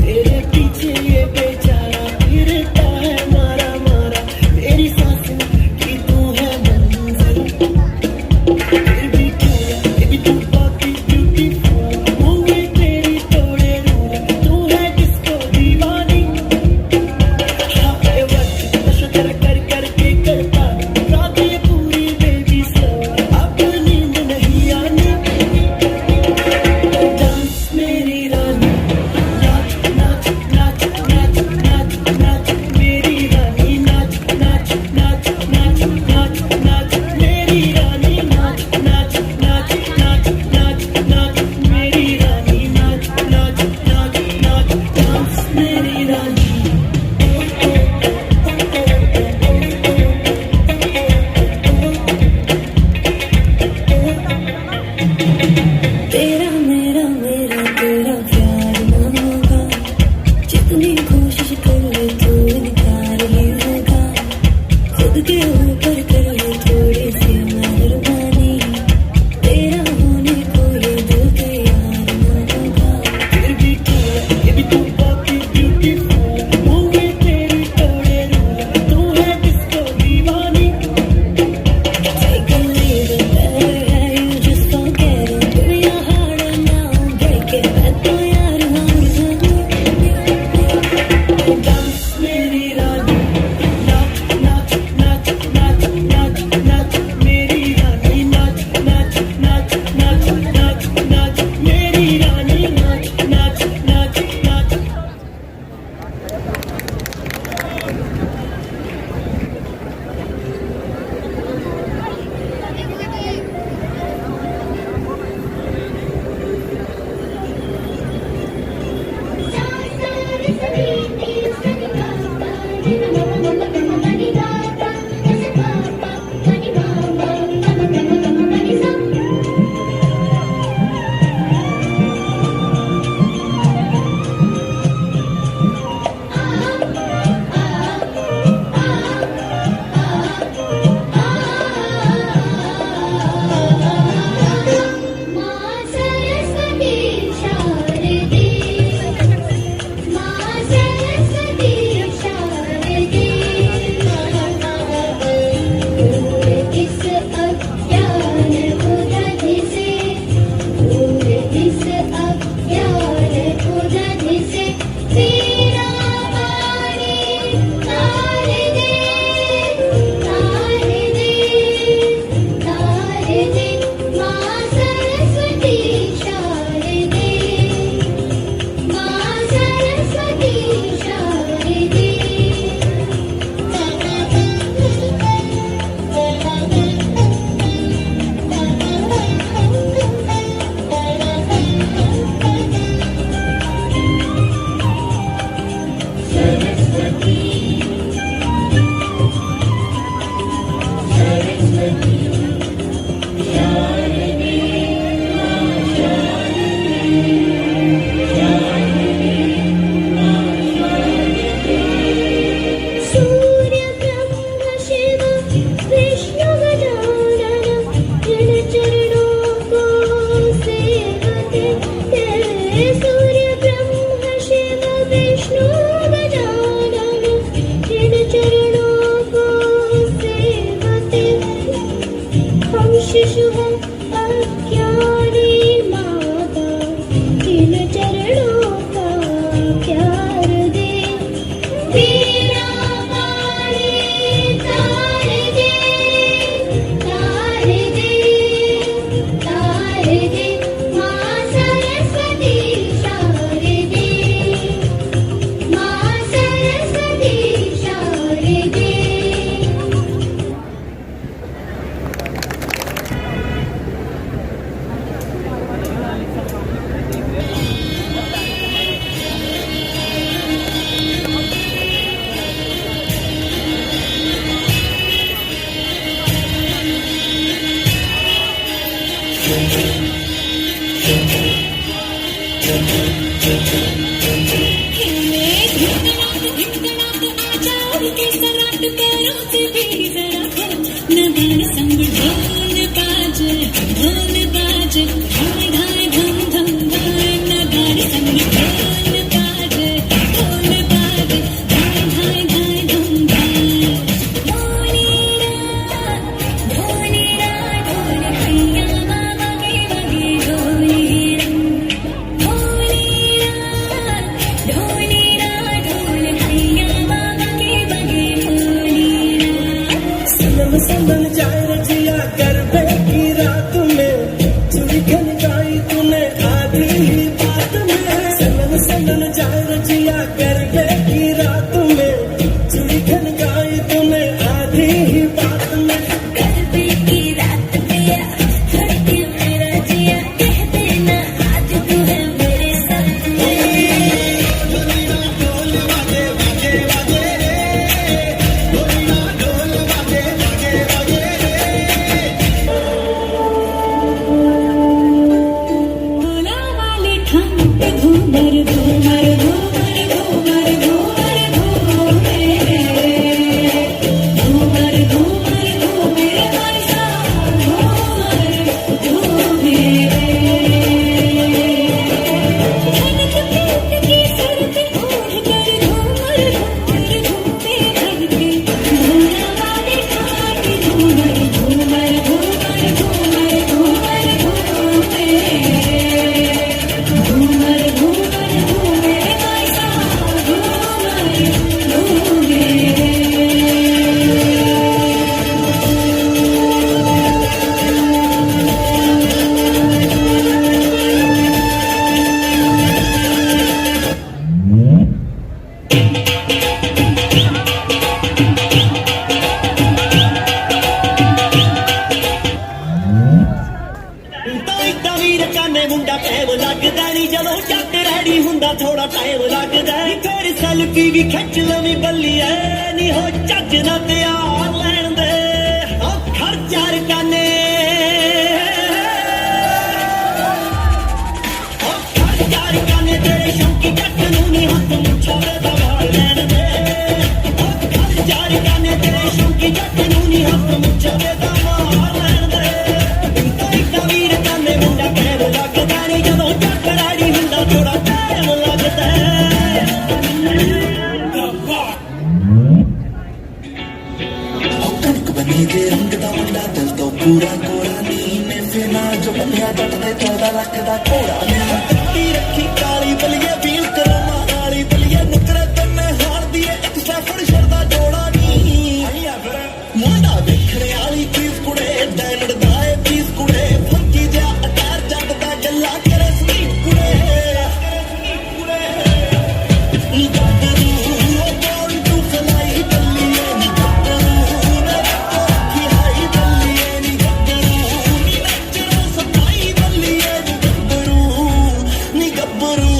S14: तेरे पीछे ये बेचारा फिरता है मारा मारा, मेरी सांसों की तू है मंजिल। फिर भी क्यों ये भी तू बाकी ब्यूटीफुल, मुझे तेरी तोड़े रूल। तू है किसको दी क्या रे माता इन चरणों का प्यार दे तेरा वाले तार दे तार दे तार दे माँ सरस्वती शारदे माँ सरस्वती शारदे।
S15: संभल जाए रजिया गरबे की रात में चुरी खन गाई तूने आधी ही बात में संभल जाए रजिया गरबे की रात में चुरी खन गाई तूने आधी ही बात में गरबे की रात में धड़के मेरा जिया कह देना आज तू है मेरे साथ में ढोल वाजे वाजे वाजे ढोल वाजे वाजे भोला वाले ठाम पे घूमर घूमर घूमर घूमर घूमर घूमे घूमर घूमर घूमे ऐसा घूमर घूमे धनक पीत की सुरत ओढ़ कर घूमर घूमर घूमे घर के भोला वाले ठाम पे घूमर घूमर घूमर घूमर घूमर घूमे घूमर घूमर घूमे ऐसा घूमर घूमे। ਤਾਂ ਵੀਰ ਕਾਨੇ ਮੁੰਡਾ ਟਾਈਮ ਲੱਗਦਾ ਨਹੀਂ ਜਦੋਂ ਜੱਟ ਰੈਡੀ ਹੁੰਦਾ ਥੋੜਾ ਟਾਈਮ ਲੱਗਦਾ ਫਿਰ ਸੈਲਫੀ ਵੀ ਖਿੱਚ ਲਵੀਂ ਬੱਲੀਏ ਨਹੀਂ ਹੋ ਚੱਜ ਨਾ ਤਿਆਰ ਲੈਣ ਦੇ ਉਹ ਖਰਚਾ ਰਕਾਨੇ ਉਹ ਖਰਚਾ ਰਕਾਨੇ ਤੇਰੇ ਸ਼ੌਂਕੀ ਜੱਟ ਨੂੰ ਨਹੀਂ ਹੱਥ ਮੁੱਛਾਵੇ ਦਾ ਵਾਲ ਲੈਣ ਦੇ ਉਹ ਖਰਚਾ ਰਕਾਨੇ ਤੇਰੇ ਸ਼ੌਂਕੀ ਜੱਟ ਨੂੰ ਨਹੀਂ ਹੱਥ ਮੁੱਛਾਵੇ ਦਾ ਵਾਲ ਲੈਣ ਦੇ ਵੀਰ ਕਾਨੇ ਮੁੰਡਾ ਕਹਿਣ ਲੱਗਦਾ ਨਹੀਂ ਜਦੋਂ ਜੱਟ ਰੈਡੀ ਹੁੰਦਾ ਥੋੜਾ ਟਾਈਮ ਲੱਗਦਾ ਕਣਕ ਬਣੀ ਦੇ ਰੰਗ ਦਾ ਮੁੰਡਾ ਦਿਲ ਤੋਂ ਪੂਰਾ ਕੋਰਾ ਨਹੀਂ ਨੇ ਫਿਨਾ ਜੋ ਬੰਨਿਆ ਜੱਟ ਦੇ 14 ਲੱਖ ਦਾ ਘੋੜਾ ਨਹੀਂ ਕੱਟੀ ਰੱਖੀ ਕਾਲੀ ਬਲੀਏ ਵੀਲ ਕਰਮਾ ਵਾਲੀ ਬਲੀਏ ਨੁਕਰੇ ਤੰਨੇ ਹਾਰਦੀ ਏ ਇੱਕ ਸੈਫੜ ਸ਼ਰਦਾ ਜੋੜਾ ਨਹੀਂ ਮੁੰਡਾ ਦੇਖਣੇ ਵਾਲੀ ਚੀਜ਼ ਕੁੜੇ ਡਾਇਮੰਡ ਦਾ ਏ ਪੀਸ ਕੁੜੇ ਫੱਕੀ ਜਿਹਾ ਅਟਾਰ ਜੱਟ ਦਾ ਗੱਲਾਂ ਕਰੇ ਸਵੀਟ ਕੁੜੇ ਨੀ ਗੱਭਰੂ ਉਹ ਬੋਲ ਤੂੰ ਫਲਾਈ ਬੱਲੀਏ ਨੀ ਗੱਭਰੂ ਮੇਰੇ ਕੋਖੀ ਹਾਈ ਬੱਲੀਏ ਨੀ ਗੱਭਰੂ ਨੀ ਨੱਚਣਾ ਸਤਾਈ ਬੱਲੀਏ ਨੀ ਗੱਭਰੂ ਨੀ ਗੱਭਰੂ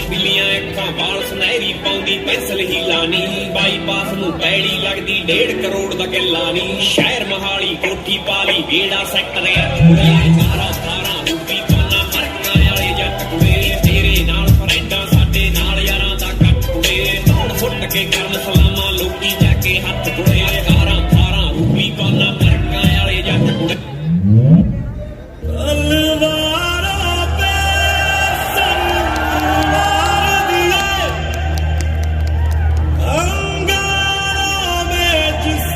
S10: ਬਿੱਲੀਆਂ ਅੱਖਾਂ ਵਾਲ ਸੁਨਹਿਰੀ ਪਾਉਂਦੀ ਪੈਨਸਲ ਹੀ ਲਾਣੀ ਬਾਈਪਾਸ ਨੂੰ ਪੈੜੀ ਲੱਗਦੀ 1.5 ਕਰੋੜ ਦਾ ਕਿੱਲਾ ਨੀ ਸ਼ਹਿਰ ਮਹਾਲੀ ਕੋਠੀ ਪਾਲੀ ਵੇੜਾ ਸੈਕਟਰ 18 ਰੂਪੀ ਪਾਣਾ ਮਰਕਾਂ ਵਾਲੇ ਜੱਟ ਕੁੜੇ ਤੇਰੇ ਨਾਲ ਫਰੈਂਡਾਂ ਸਾਡੇ ਨਾਲ ਯਾਰਾਂ ਦਾ ਕੱਟ ਕੁੜੇ ਦੌੜ ਫੁੱਟ ਕੇ ਕਰਨ ਸਲਾਮਾਂ ਲੋਕੀ ਜਾ ਕੇ ਹੱਥ ਕੁੜੇ 18 ਰੂਪੀ ਪਾਣਾ ਮਰਕਾਂ ਵਾਲੇ ਜੱਟ ਕੁੜੇ
S15: अंगारों में जिस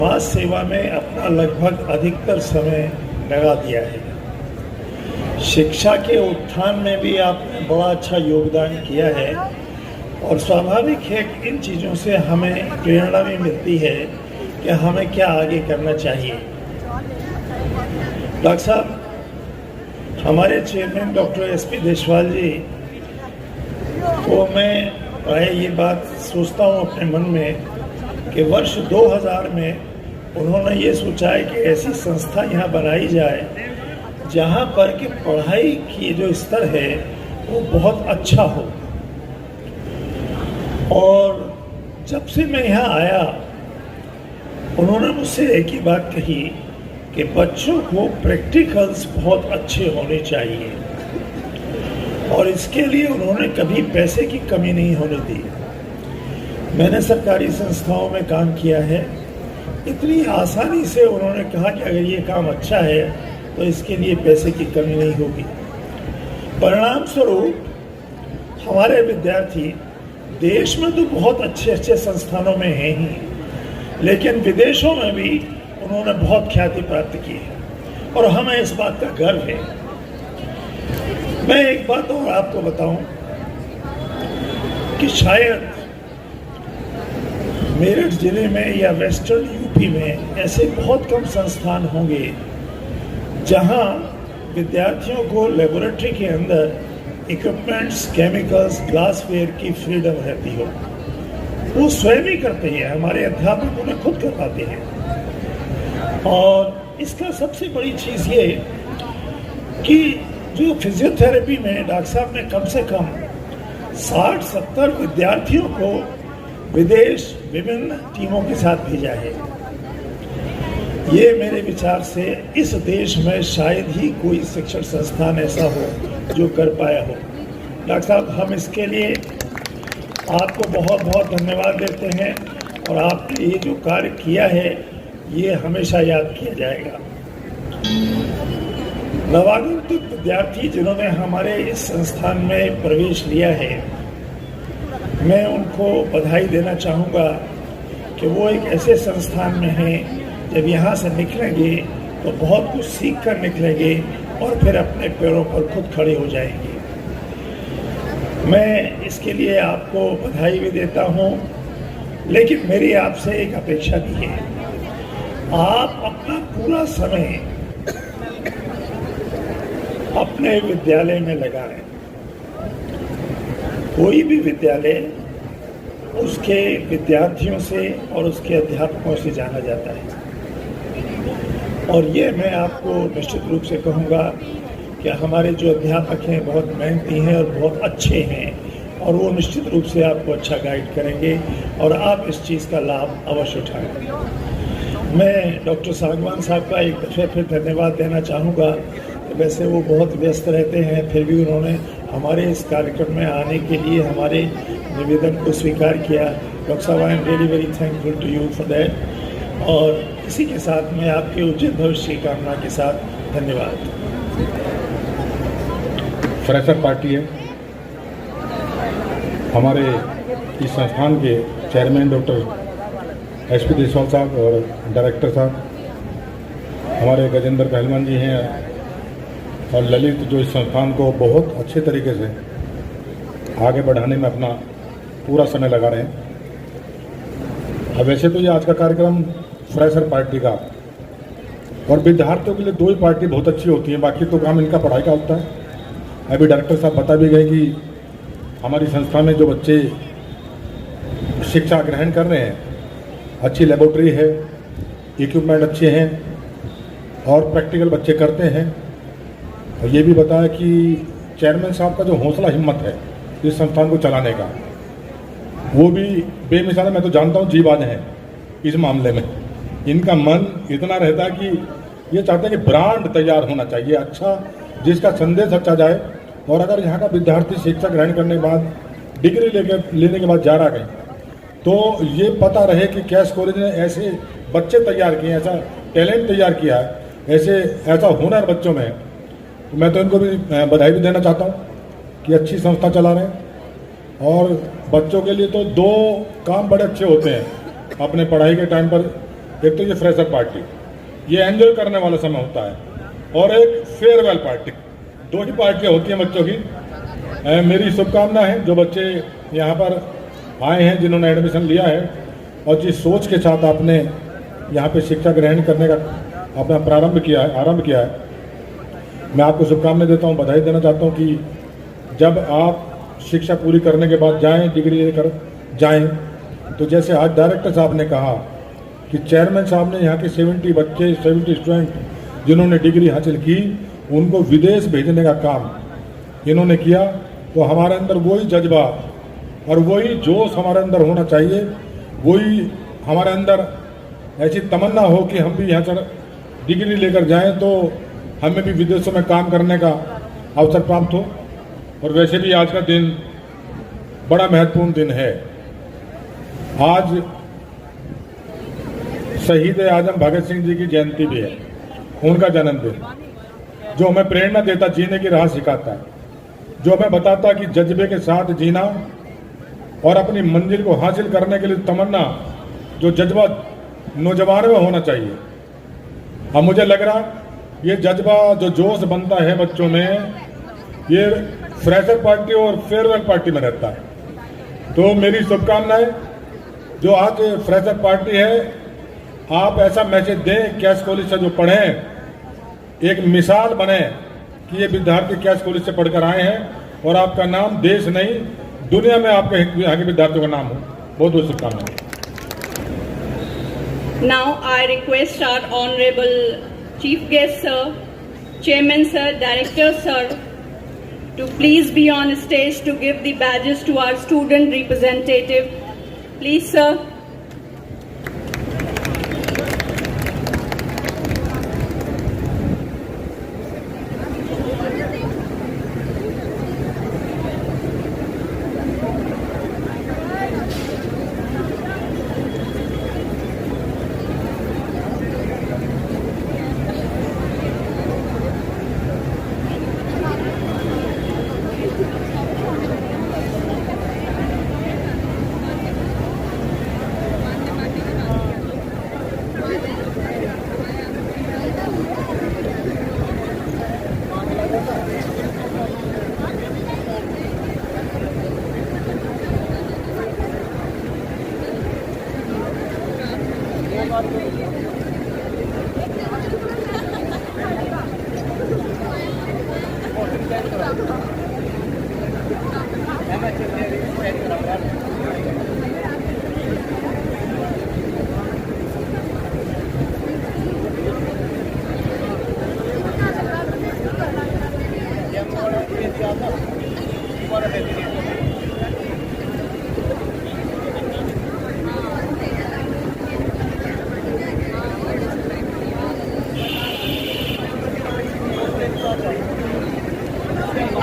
S18: समाज सेवा में अपना लगभग अधिकतर समय लगा दिया है। शिक्षा के उत्थान में भी आपने बड़ा अच्छा योगदान किया है और स्वाभाविक है कि इन चीज़ों से हमें प्रेरणा भी मिलती है कि हमें क्या आगे करना चाहिए। डॉक्टर साहब, हमारे चेयरमैन डॉक्टर SP देशवाल जी को मैं प्राय ये बात सोचता हूँ अपने मन में कि वर्ष 2000 में उन्होंने ये सोचा है कि ऐसी संस्था यहाँ बनाई जाए जहाँ पर कि पढ़ाई की जो स्तर है वो बहुत अच्छा हो। और जब से मैं यहाँ आया उन्होंने मुझसे एक ही बात कही कि बच्चों को प्रैक्टिकल्स बहुत अच्छे होने चाहिए और इसके लिए उन्होंने कभी पैसे की कमी नहीं होने दी। मैंने सरकारी संस्थाओं में काम किया है, इतनी आसानी से उन्होंने कहा कि अगर ये काम अच्छा है तो इसके लिए पैसे की कमी नहीं होगी। परिणाम स्वरूप हमारे विद्यार्थी देश में तो बहुत अच्छे अच्छे संस्थानों में हैं ही, लेकिन विदेशों में भी उन्होंने बहुत ख्याति प्राप्त की है और हमें इस बात का गर्व है। मैं एक बात और आपको बताऊं कि शायद मेरठ जिले में या वेस्टर्न यूपी में ऐसे बहुत कम संस्थान होंगे जहां विद्यार्थियों को लेबोरेटरी के अंदर इक्विपमेंट्स, केमिकल्स, ग्लासवेयर की फ्रीडम रहती हो। वो स्वयं ही करते हैं, हमारे अध्यापक उन्हें खुद करवाते हैं। और इसका सबसे बड़ी चीज़ ये कि जो फिजियोथेरेपी में डॉक्टर साहब ने कम से कम 60-70 विद्यार्थियों को विदेश विभिन्न टीमों के साथ भेजा है। ये मेरे विचार से इस देश में शायद ही कोई शिक्षण संस्थान ऐसा हो जो कर पाया हो। डॉक्टर साहब, हम इसके लिए आपको बहुत बहुत धन्यवाद देते हैं और आपने ये जो कार्य किया है ये हमेशा याद किया जाएगा। नवागंतुक विद्यार्थी जिन्होंने हमारे इस संस्थान में प्रवेश लिया है, मैं उनको बधाई देना चाहूँगा कि वो एक ऐसे संस्थान में हैं जब यहाँ से निकलेंगे तो बहुत कुछ सीख कर निकलेंगे और फिर अपने पैरों पर खुद खड़े हो जाएंगे। मैं इसके लिए आपको बधाई भी देता हूँ, लेकिन मेरी आपसे एक अपेक्षा भी है, आप अपना पूरा समय अपने विद्यालय में लगाएं। कोई भी विद्यालय उसके विद्यार्थियों से और उसके अध्यापकों से जाना जाता है और ये मैं आपको निश्चित रूप से कहूँगा कि हमारे जो अध्यापक हैं बहुत मेहनती हैं और बहुत अच्छे हैं और वो निश्चित रूप से आपको अच्छा गाइड करेंगे और आप इस चीज़ का लाभ अवश्य उठाएं। मैं डॉक्टर सागवान साहब का एक दफ़े फिर धन्यवाद देना चाहूँगा। वैसे वो बहुत व्यस्त रहते हैं, फिर भी उन्होंने हमारे इस कार्यक्रम में आने के लिए हमारे निवेदन को स्वीकार किया। डॉक्टर साहब, I am really very thankful to you for that. और इसी के साथ मैं आपके उज्जवल भविष्य की कामना के साथ धन्यवाद।
S19: फ्रेशर पार्टी है। हमारे इस संस्थान के चेयरमैन डॉक्टर SP देशवाल साहब और डायरेक्टर साहब हमारे गजेंद्र पहलवान जी हैं और ललित जो इस संस्थान को बहुत अच्छे तरीके से आगे बढ़ाने में अपना पूरा समय लगा रहे हैं। अब वैसे तो ये आज का कार्यक्रम फ्रेशर पार्टी का और विद्यार्थियों के लिए दो ही पार्टी बहुत अच्छी होती है, बाकी तो काम इनका पढ़ाई का होता है। अभी डायरेक्टर साहब बता भी गए कि हमारी संस्था में जो बच्चे शिक्षा ग्रहण कर रहे हैं, अच्छी लेबोरेटरी है, इक्विपमेंट अच्छे हैं और प्रैक्टिकल बच्चे करते हैं। और ये भी बताया कि चेयरमैन साहब का जो हौसला हिम्मत है इस संस्थान को चलाने का, वो भी बेमिसाल है। मैं तो जानता हूँ जीबाज हैं इस मामले में। इनका मन इतना रहता है कि ये चाहते हैं कि ब्रांड तैयार होना चाहिए अच्छा, जिसका संदेश अच्छा जाए। और अगर यहाँ का विद्यार्थी शिक्षा ग्रहण करने के बाद डिग्री लेने के बाद जा रहा है तो ये पता रहे कि कैश कॉलेज ने ऐसे बच्चे तैयार किए, ऐसा टैलेंट तैयार किया है, ऐसा हुनर बच्चों में। तो मैं तो इनको भी बधाई भी देना चाहता हूँ कि अच्छी संस्था चला रहे हैं। और बच्चों के लिए तो दो काम बड़े अच्छे होते हैं अपने पढ़ाई के टाइम पर एक तो ये फ्रेशर पार्टी, ये एंजॉय करने वाला समय होता है, और एक फेयरवेल पार्टी। दो ही पार्टियाँ होती हैं बच्चों की। मेरी शुभकामना है जो बच्चे यहाँ पर आए हैं, जिन्होंने एडमिशन लिया है और जिस सोच के साथ आपने यहाँ पे शिक्षा ग्रहण करने का अपना आरंभ किया है, मैं आपको शुभकामनाएं देता हूँ, बधाई देना चाहता हूँ कि जब आप शिक्षा पूरी करने के बाद जाएं, डिग्री लेकर जाएं, तो जैसे आज डायरेक्टर साहब ने कहा कि चेयरमैन साहब ने यहाँ के 70 स्टूडेंट जिन्होंने डिग्री हासिल की, उनको विदेश भेजने का काम इन्होंने किया। तो हमारे अंदर वही जज्बा और वही जोश हमारे अंदर होना चाहिए, वही हमारे अंदर ऐसी तमन्ना हो कि हम भी यहाँ से डिग्री लेकर जाएं तो हमें भी विदेशों में काम करने का अवसर प्राप्त हो। और वैसे भी आज का दिन बड़ा महत्वपूर्ण दिन है। आज शहीद आजम भगत सिंह जी की जयंती भी है, उनका जन्मदिन, जो हमें प्रेरणा देता, जीने की राह सिखाता है, जो हमें बताता कि जज्बे के साथ जीना और अपनी मंजिल को हासिल करने के लिए तमन्ना, जो जज्बा नौजवान में होना चाहिए। अब मुझे लग रहा ये जज्बा, जो जोश बनता है बच्चों में, ये फ्रेशर पार्टी और फेयरवेल पार्टी में रहता है। तो मेरी शुभकामनाएं, जो आज फ्रेशर पार्टी है, आप ऐसा मैसेज दें कैश कॉलेज से जो पढ़ें, एक मिसाल बने कि ये विद्यार्थी कैश कॉलेज से पढ़कर आए हैं और आपका नाम देश नहीं दुनिया में आपके यहाँ के विद्यार्थियों का नाम हो। बहुत बहुत शुभकामनाएं।
S20: Now I request our honorable chief guest sir, chairman sir, director sir, to please be on stage to give the badges to our student representative. Please sir.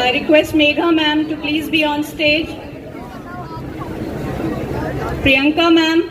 S20: I request Megha ma'am to please be on stage. Priyanka ma'am.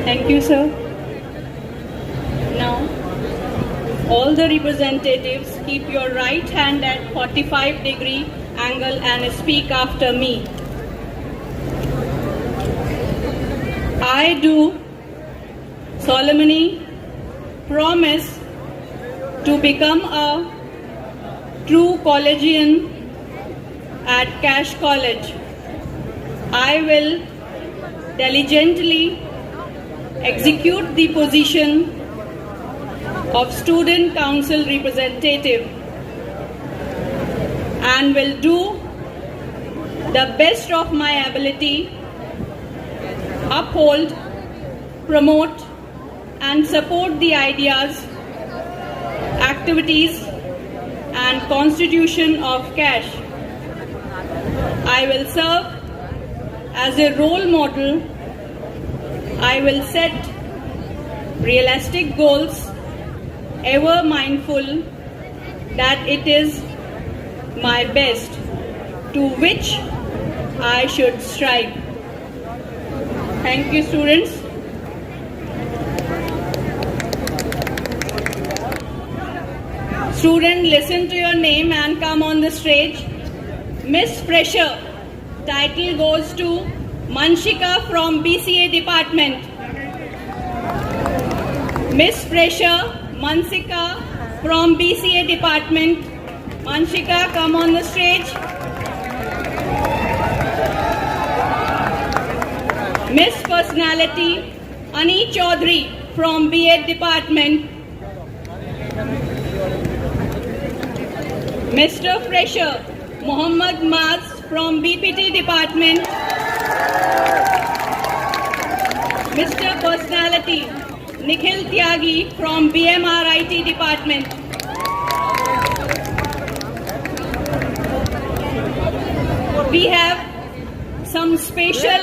S20: Thank you, sir. Now, all the representatives keep your right hand at 45-degree angle and speak after me. I do solemnly promise to become a true collegian at Cash College. I will diligently execute the position of student council representative and will do the best of my ability, uphold, promote and support the ideas, activities and constitution of Cash. I will serve as a role model. I will set realistic goals, ever mindful that it is my best to which I should strive. Thank you, students. Student, listen to your name and come on the stage. Miss Fresher, title goes to Manshika from BCA department. Miss Fresher, Manshika from BCA department. Manshika, come on the stage. Miss Personality, Ani Chaudhary from B.Ed department. Mr. Fresher, Mohammad Maz from BPT department. Mr. Personality, Nikhil Tyagi from BMRIT department. We have some special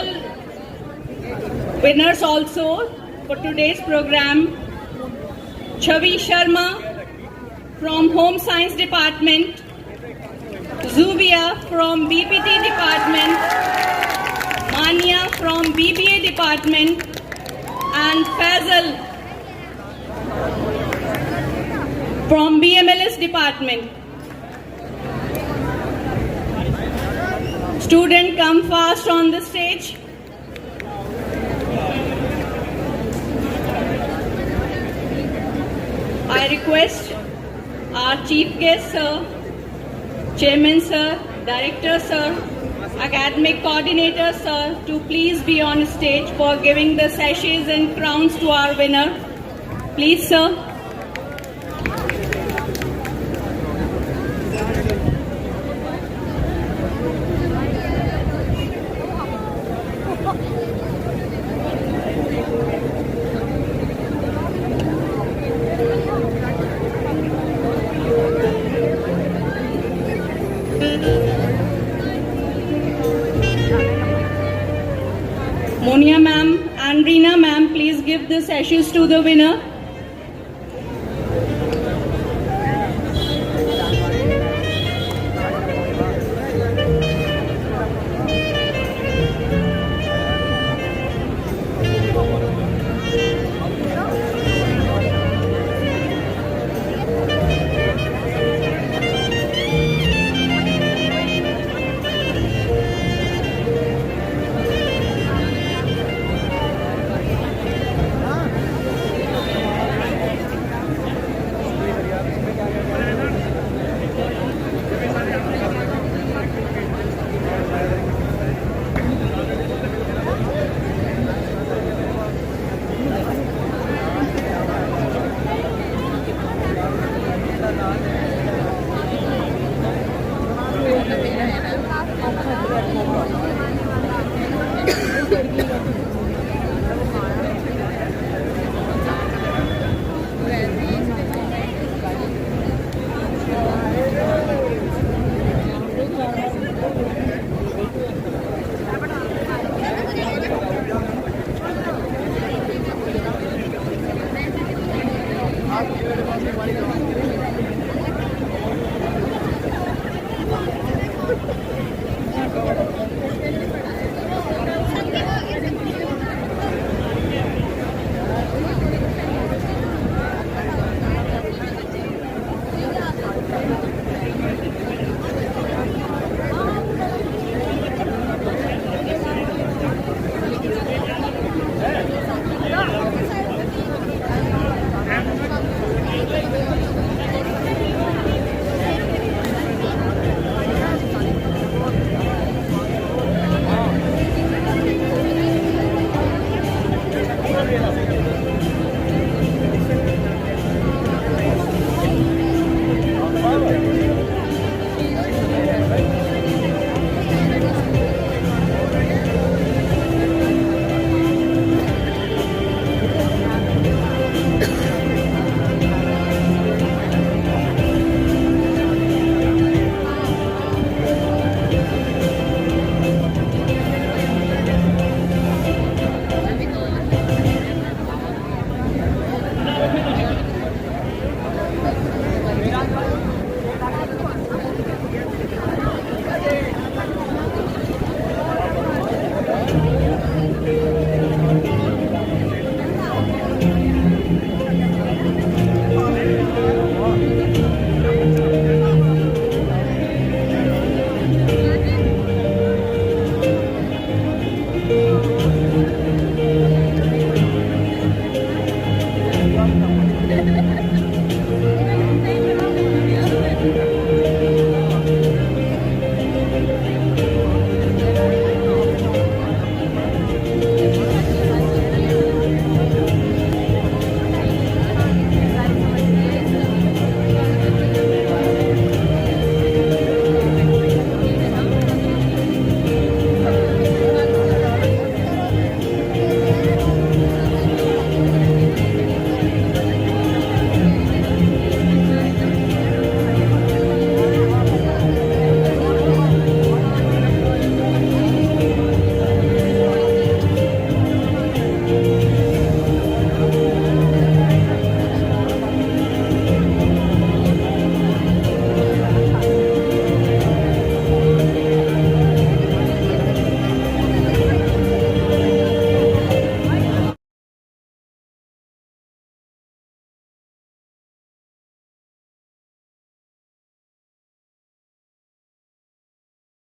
S20: winners also for today's program. Chavi Sharma from Home Science department. Zubia from BPT department. Mania from BBA department. And Fazal from BMLS department. Student, come fast on the stage. I request our chief guest sir, chairman sir, director sir, academic coordinator sir to please be on stage for giving the sachets and crowns to our winner. Please sir. Monia ma'am and Reena ma'am, please give the sachets to the winner.
S14: Thank you.